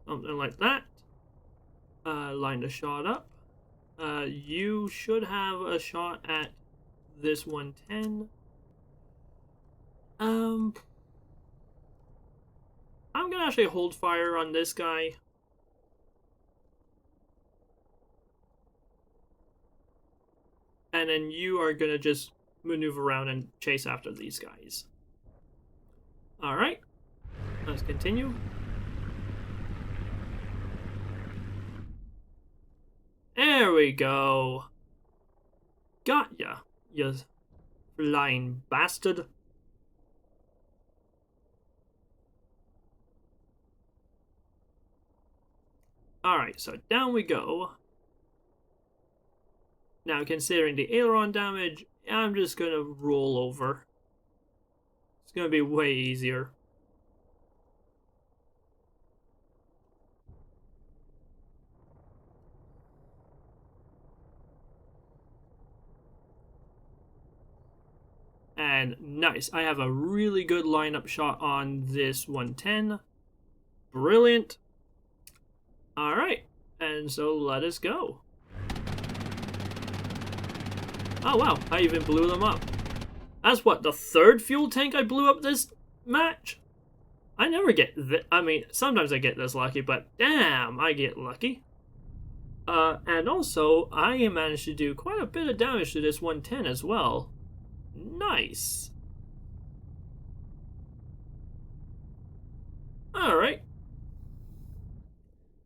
Something like that. Line the shot up. You should have a shot at this 110. I'm gonna actually hold fire on this guy. And then you are gonna just maneuver around and chase after these guys. Alright, let's continue. There we go. Got ya, you flying bastard. Alright, so down we go. Now, considering the aileron damage, I'm just gonna roll over. It's gonna be way easier. And nice, I have a really good lineup shot on this 110. Brilliant. Alright, and so let us go. Oh wow, I even blew them up. That's what, the third fuel tank I blew up this match? I never get I mean, sometimes I get this lucky, but damn, I get lucky. And also, I managed to do quite a bit of damage to this 110 as well. Nice. Alright.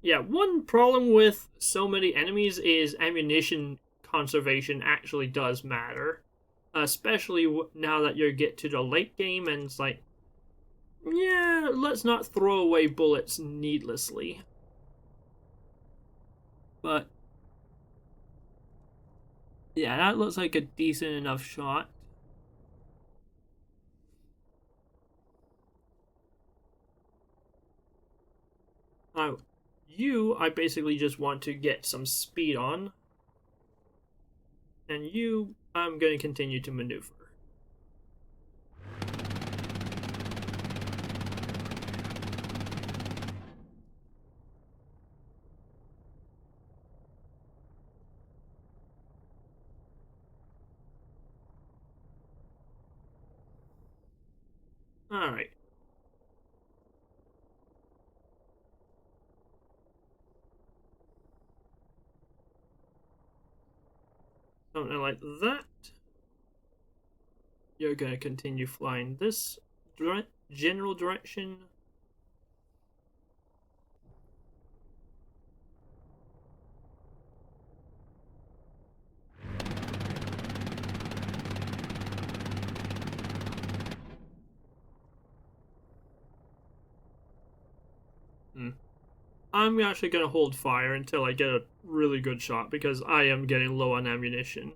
Yeah, one problem with so many enemies is ammunition conservation actually does matter. Especially now that you get to the late game and it's like, yeah, let's not throw away bullets needlessly. But, yeah, that looks like a decent enough shot. I basically just want to get some speed on. And I'm going to continue to maneuver. Alright. Something like that. You're going to continue flying this general direction. I'm actually going to hold fire until I get a really good shot because I am getting low on ammunition.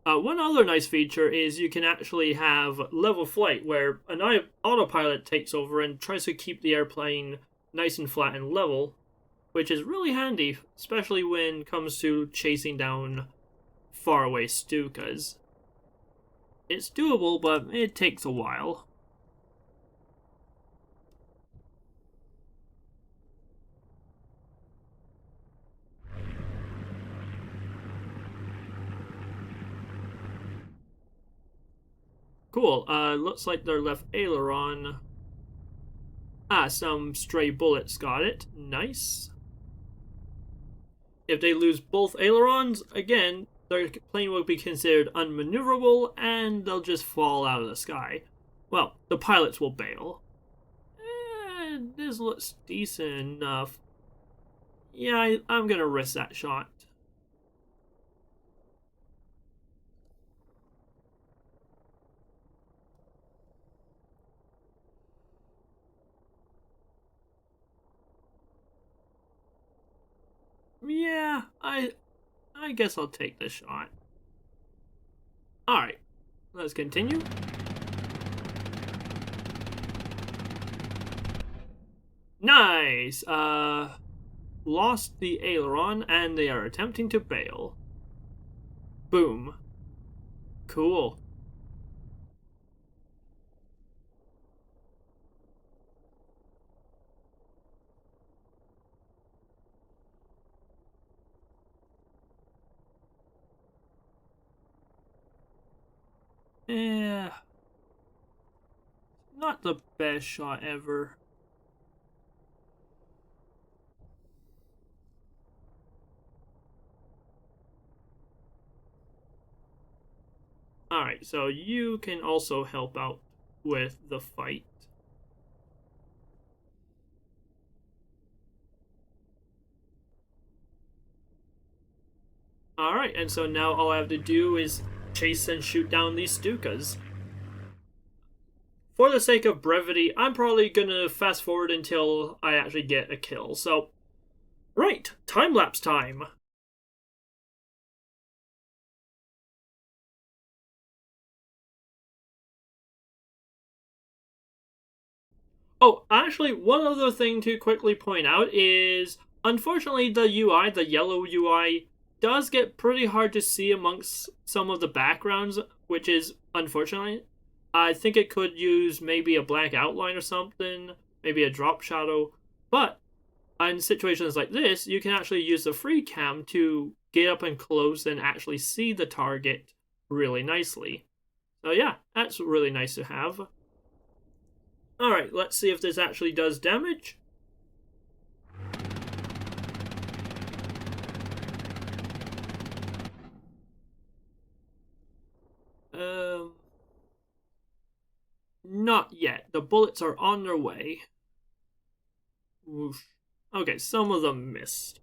One other nice feature is you can actually have level flight where an autopilot takes over and tries to keep the airplane nice and flat and level. which is really handy, especially when it comes to chasing down faraway Stukas. It's doable, but it takes a while. Cool, looks like their left aileron. Some stray bullets got it. Nice. If they lose both ailerons, again, their plane will be considered unmaneuverable and they'll just fall out of the sky. Well, the pilots will bail. This looks decent enough. Yeah, I'm gonna risk that shot. Yeah, I guess I'll take this shot. Alright, let's continue. Nice! Lost the aileron and they are attempting to bail. Boom. Cool. Yeah. Not the best shot ever. Alright, so you can also help out with the fight. Alright, and so now all I have to do is chase and shoot down these Stukas. For the sake of brevity, I'm probably gonna fast forward until I actually get a kill. So, right, time-lapse time. Oh, actually, one other thing to quickly point out is, unfortunately, the UI, the yellow UI, does get pretty hard to see amongst some of the backgrounds, which is unfortunately. I think it could use maybe a black outline or something, maybe a drop shadow, but in situations like this, you can actually use the free cam to get up and close and actually see the target really nicely. So yeah, that's really nice to have. Alright, let's see if this actually does damage. Not yet. The bullets are on their way. Oof. Okay, some of them missed.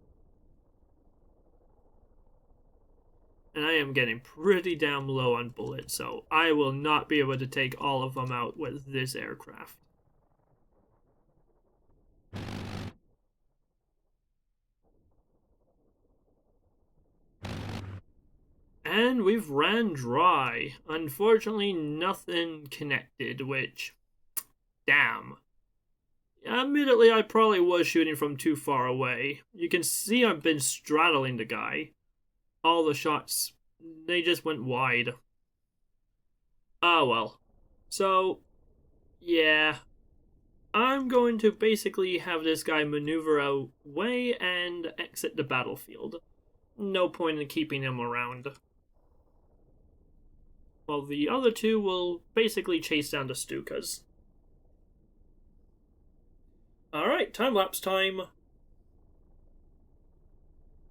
And I am getting pretty damn low on bullets, so I will not be able to take all of them out with this aircraft. And we've ran dry. Unfortunately, nothing connected, which... damn. Admittedly, I probably was shooting from too far away. You can see I've been straddling the guy. All the shots, they just went wide. Ah, well. So, yeah. I'm going to basically have this guy maneuver away and exit the battlefield. No point in keeping him around. While the other two will basically chase down the Stukas. Alright, time-lapse time.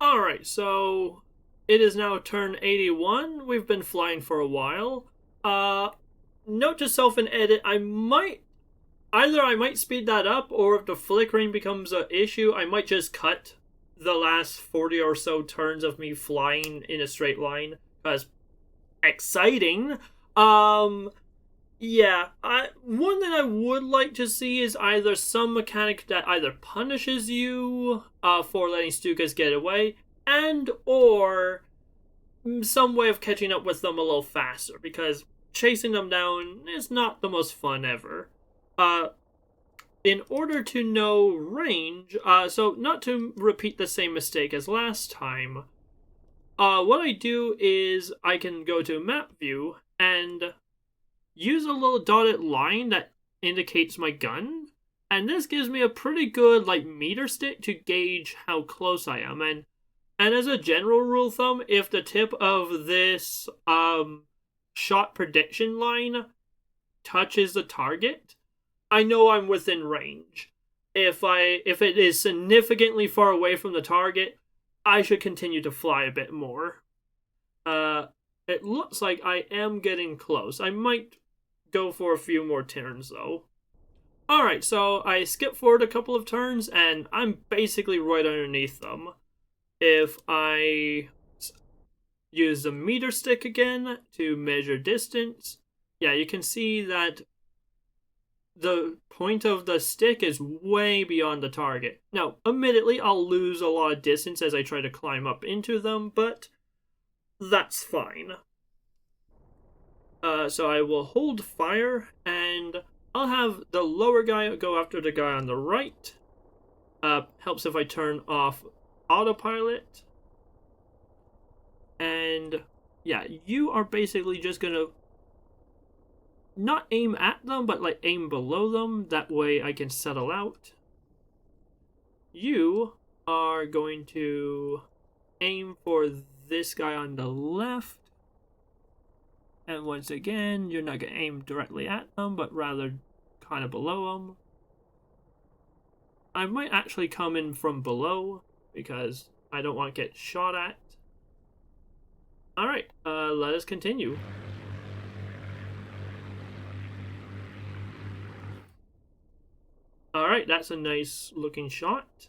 Alright, so it is now turn 81. We've been flying for a while. Note to self in edit, I might speed that up, or if the flickering becomes an issue, I might just cut the last 40 or so turns of me flying in a straight line, because exciting. Yeah, one thing I would like to see is either some mechanic that either punishes you for letting Stukas get away, and or some way of catching up with them a little faster, because chasing them down is not the most fun ever. in order to know range, so not to repeat the same mistake as last time, what I do is I can go to map view and use a little dotted line that indicates my gun, and this gives me a pretty good meter stick to gauge how close I am. And as a general rule of thumb, if the tip of this shot prediction line touches the target, I know I'm within range. If it is significantly far away from the target, I should continue to fly a bit more. It looks like I am getting close. I might go for a few more turns though. Alright, so I skip forward a couple of turns and I'm basically right underneath them. If I use the meter stick again to measure distance, yeah, you can see that the point of the stick is way beyond the target. Now, admittedly, I'll lose a lot of distance as I try to climb up into them, but that's fine. So I will hold fire, and I'll have the lower guy go after the guy on the right. Helps if I turn off autopilot. And yeah, you are basically just gonna not aim at them, but aim below them. That way I can settle out. You are going to aim for this guy on the left. And once again, you're not going to aim directly at them, but rather kind of below them. I might actually come in from below, because I don't want to get shot at. Alright, let us continue. Alright, that's a nice looking shot.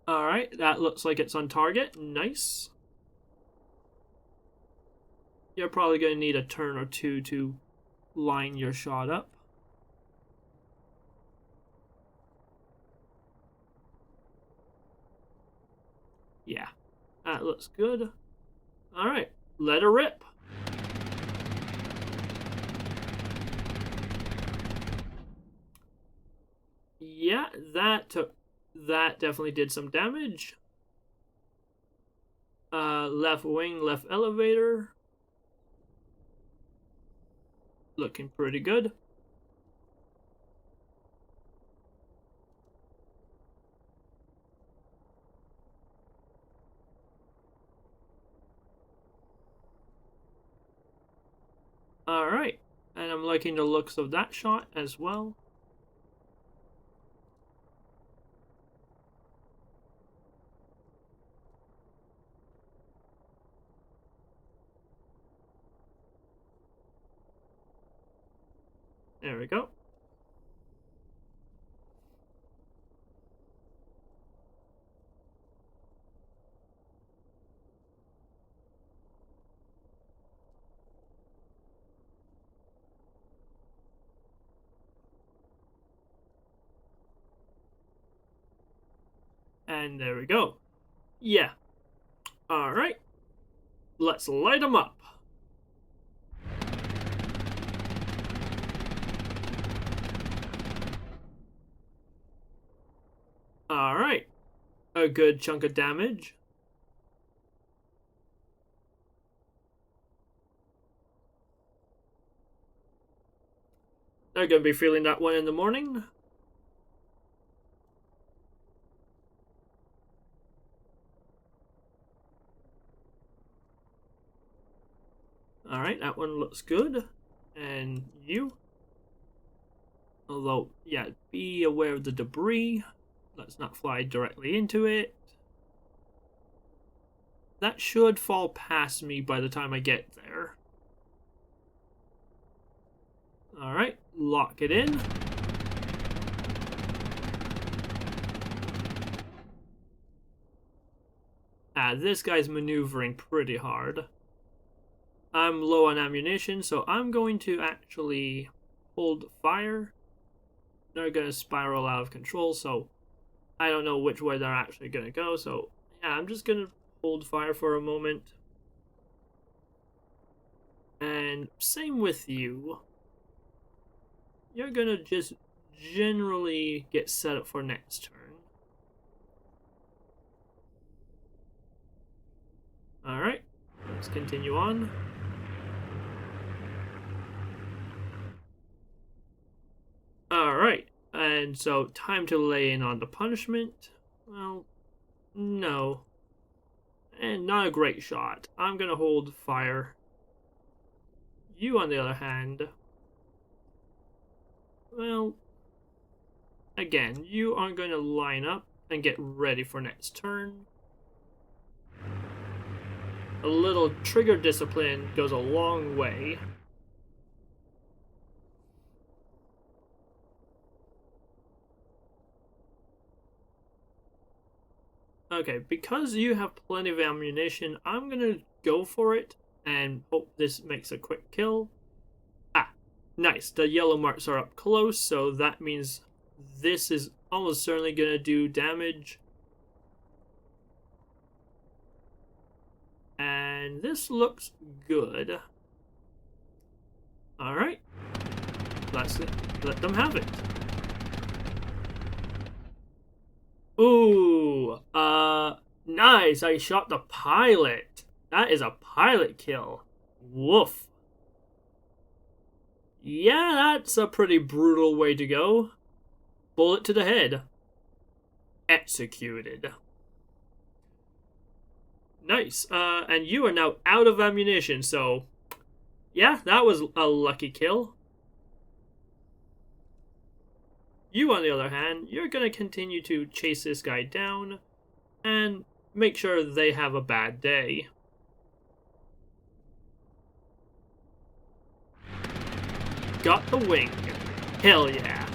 Alright, that looks like it's on target. Nice. You're probably going to need a turn or two to line your shot up. Yeah, that looks good. Alright, let her rip. Yeah, that definitely did some damage. Left wing, left elevator. Looking pretty good. Alright, and I'm liking the looks of that shot as well. There we go. And there we go. Yeah. Alright. Let's light them up. Alright. A good chunk of damage. They're going to be feeling that one in the morning. Alright, that one looks good. And you? Although, yeah, be aware of the debris. Let's not fly directly into it. That should fall past me by the time I get there. Alright, lock it in. This guy's maneuvering pretty hard. I'm low on ammunition, so I'm going to actually hold fire. They're going to spiral out of control, so I don't know which way they're actually going to go. So, yeah, I'm just going to hold fire for a moment. And same with you. You're gonna just generally get set up for next turn. Alright, let's continue on. Alright, and so time to lay in on the punishment. Well, no. And not a great shot. I'm gonna hold fire. You, on the other hand, well, again, you aren't going to line up and get ready for next turn. A little trigger discipline goes a long way. Okay, because you have plenty of ammunition, I'm gonna go for it and hope this makes a quick kill. Ah, nice. The yellow marks are up close, so that means this is almost certainly gonna do damage. And this looks good. Alright. Let's let them have it. Ooh, nice. I shot the pilot. That is a pilot kill. Woof. Yeah, that's a pretty brutal way to go. Bullet to the head. Executed. Nice. And you are now out of ammunition, so yeah, that was a lucky kill. You, on the other hand, you're going to continue to chase this guy down and make sure they have a bad day. Got the wing. Hell yeah.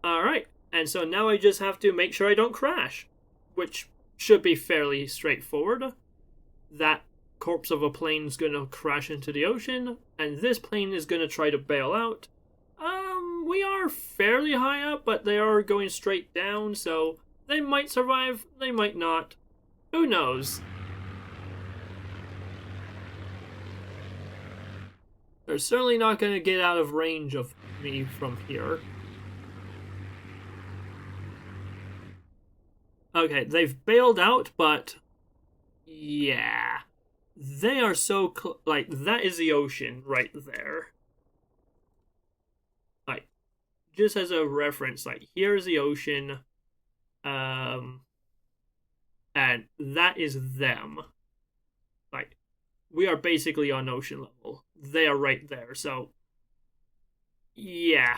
Alright, and so now I just have to make sure I don't crash, which should be fairly straightforward. That corpse of a plane is going to crash into the ocean, and this plane is going to try to bail out. We are fairly high up, but they are going straight down, so they might survive, they might not. Who knows? They're certainly not going to get out of range of me from here. Okay, they've bailed out, but yeah. They are so like, that is the ocean right there. Like, just as a reference, like, here's the ocean, and that is them. Like, we are basically on ocean level. They are right there, so yeah.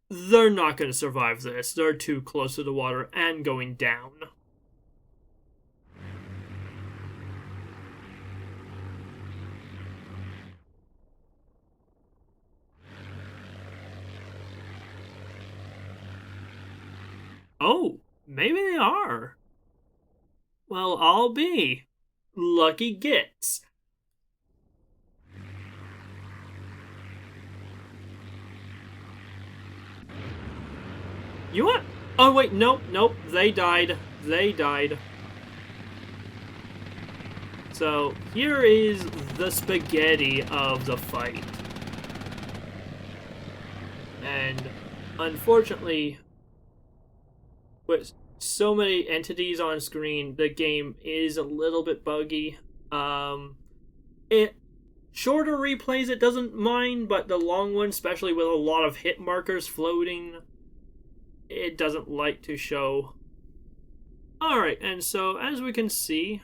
They're not going to survive this. They're too close to the water and going down. Oh, maybe they are. Well, I'll be. Lucky gets. You what? Oh, wait, nope. They died. So, here is the spaghetti of the fight. And, unfortunately, with so many entities on screen, the game is a little bit buggy. Shorter replays it doesn't mind, but the long one, especially with a lot of hit markers floating, it doesn't like to show. Alright, and so as we can see,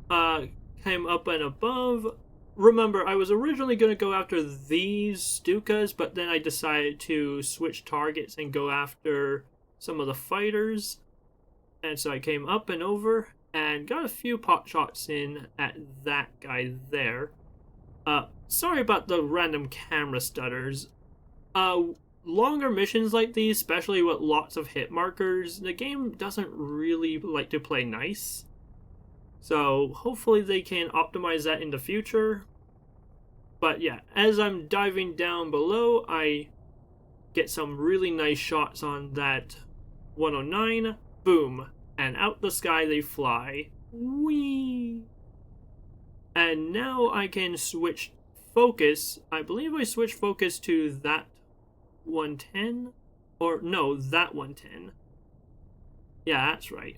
came up and above. Remember, I was originally going to go after these Stukas, but then I decided to switch targets and go after some of the fighters. And so I came up and over and got a few pot shots in at that guy there. Sorry about the random camera stutters. Longer missions like these, especially with lots of hit markers, the game doesn't really like to play nice. So hopefully they can optimize that in the future. But yeah, as I'm diving down below, I get some really nice shots on that 109. Boom. And out the sky they fly. Whee! And now I can switch focus. I believe I switched focus to that 110. Or, no, that 110. Yeah, that's right.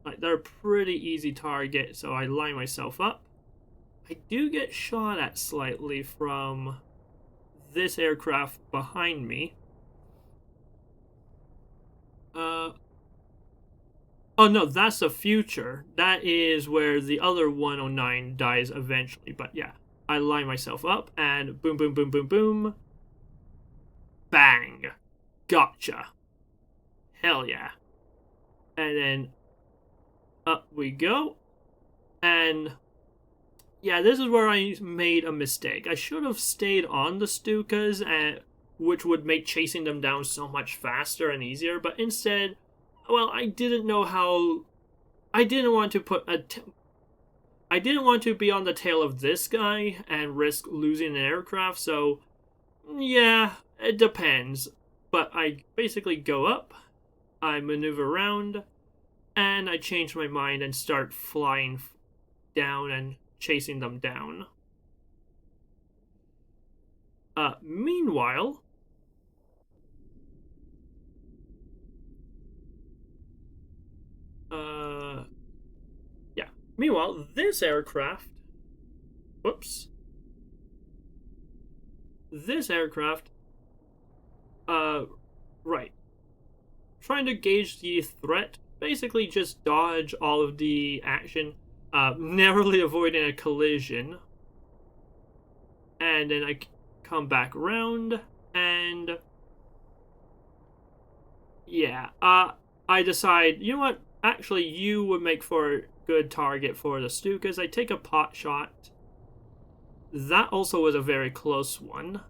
Like, they're a pretty easy target, so I line myself up. I do get shot at slightly from this aircraft behind me. Oh no, that's the future. That is where the other 109 dies eventually. But yeah, I line myself up and boom, boom, boom, boom, boom. Bang. Gotcha. Hell yeah. And then up we go. And yeah, this is where I made a mistake. I should have stayed on the Stukas, which would make chasing them down so much faster and easier. But instead, well, I didn't know how. I didn't want to I didn't want to be on the tail of this guy and risk losing an aircraft. So yeah, it depends. But I basically go up, I maneuver around, and I change my mind and start flying down and chasing them down. Meanwhile, yeah. Meanwhile, this aircraft, whoops, this aircraft, right, trying to gauge the threat, basically just dodge all of the action, narrowly avoiding a collision, and then I come back around, and yeah, I decide, you know what, actually you would make for a good target for the Stukas. I take a pot shot. That also was a very close one.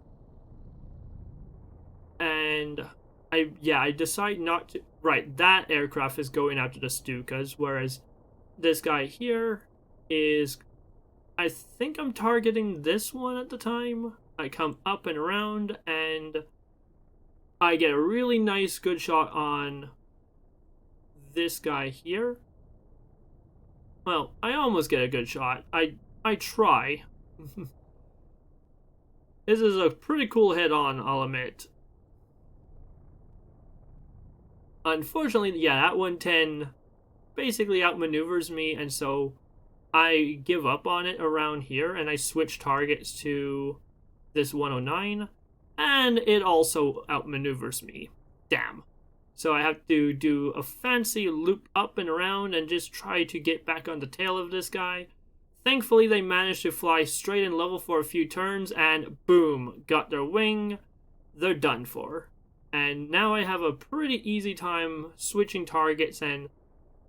And I decide not to. Right, that aircraft is going after the Stukas, whereas this guy here is. I think I'm targeting this one at the time. I come up and around, and I get a really nice, good shot on this guy here. Well, I almost get a good shot. I try. This is a pretty cool head-on, I'll admit. Unfortunately, yeah, that 110 basically outmaneuvers me, and so I give up on it around here, and I switch targets to this 109, and it also outmaneuvers me. Damn. So I have to do a fancy loop up and around and just try to get back on the tail of this guy. Thankfully, they managed to fly straight and level for a few turns, and boom, got their wing. They're done for. And now I have a pretty easy time switching targets and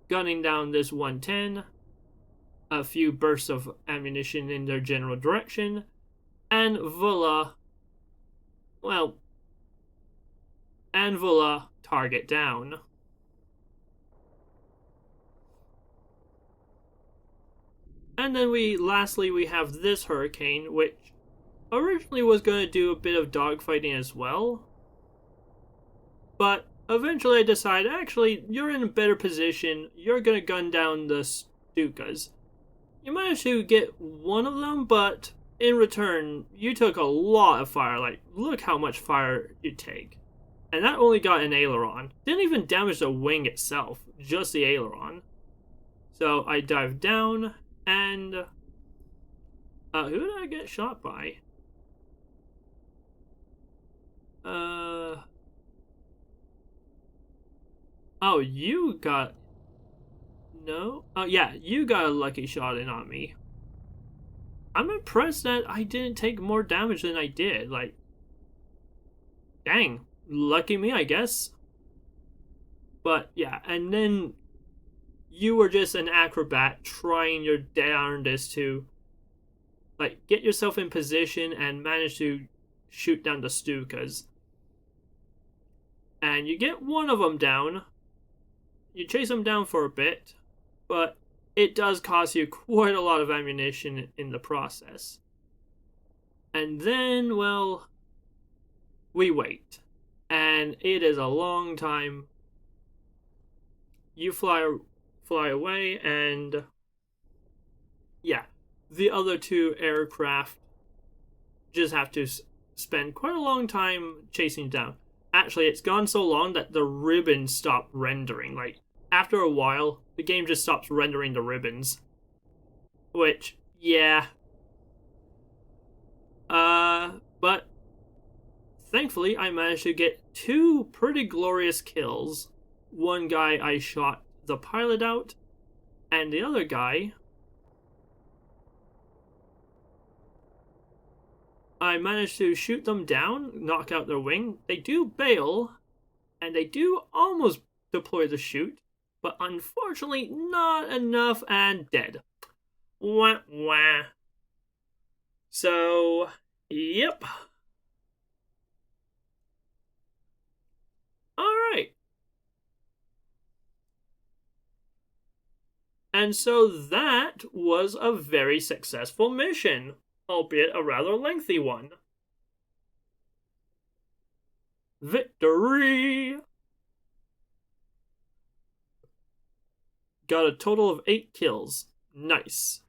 gunning down this 110. A few bursts of ammunition in their general direction. And voila. Well. And voila, target down. And then lastly we have this Hurricane, which originally was going to do a bit of dogfighting as well. But eventually I decided, actually, you're in a better position. You're going to gun down the Stukas. You managed to get one of them, but in return, you took a lot of fire. Like, look how much fire you take. And that only got an aileron. Didn't even damage the wing itself, just the aileron. So I dive down, and who did I get shot by? Oh, you got... No? Oh, yeah, you got a lucky shot in on me. I'm impressed that I didn't take more damage than I did. Like, dang. Lucky me, I guess. But, yeah, and then you were just an acrobat trying your darndest to, like, get yourself in position and manage to shoot down the Stukas. And you get one of them down. You chase them down for a bit, but it does cost you quite a lot of ammunition in the process. And then, well, we wait. And it is a long time. You fly fly away, and yeah, the other two aircraft just have to spend quite a long time chasing down. Actually, it's gone so long that the ribbons stop rendering. Like, after a while, the game just stops rendering the ribbons. Which, yeah. But thankfully, I managed to get 2 pretty glorious kills. One guy I shot the pilot out, and the other guy I managed to shoot them down, knock out their wing. They do bail, and they do almost deploy the chute, but unfortunately not enough and dead. Wah wah. So, yep. Alright. And so that was a very successful mission, albeit a rather lengthy one. Victory! Got a total of 8 kills. Nice.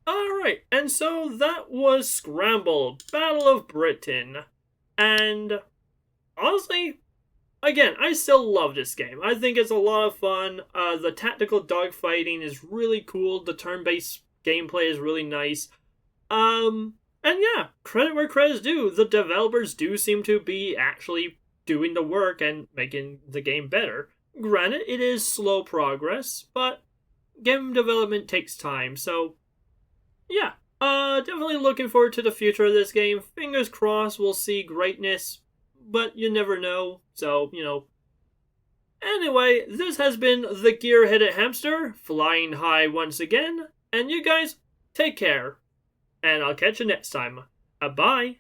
Alright, and so that was Scramble, Battle of Britain. And honestly, again, I still love this game. I think it's a lot of fun. The tactical dogfighting is really cool. The turn-based gameplay is really nice. And yeah, credit where credit's due. The developers do seem to be actually doing the work and making the game better. Granted, it is slow progress, but game development takes time, so yeah. Definitely looking forward to the future of this game. Fingers crossed we'll see greatness, but you never know, so, you know. Anyway, this has been the Gear Headed Hamster, flying high once again, and you guys, take care, and I'll catch you next time. Bye.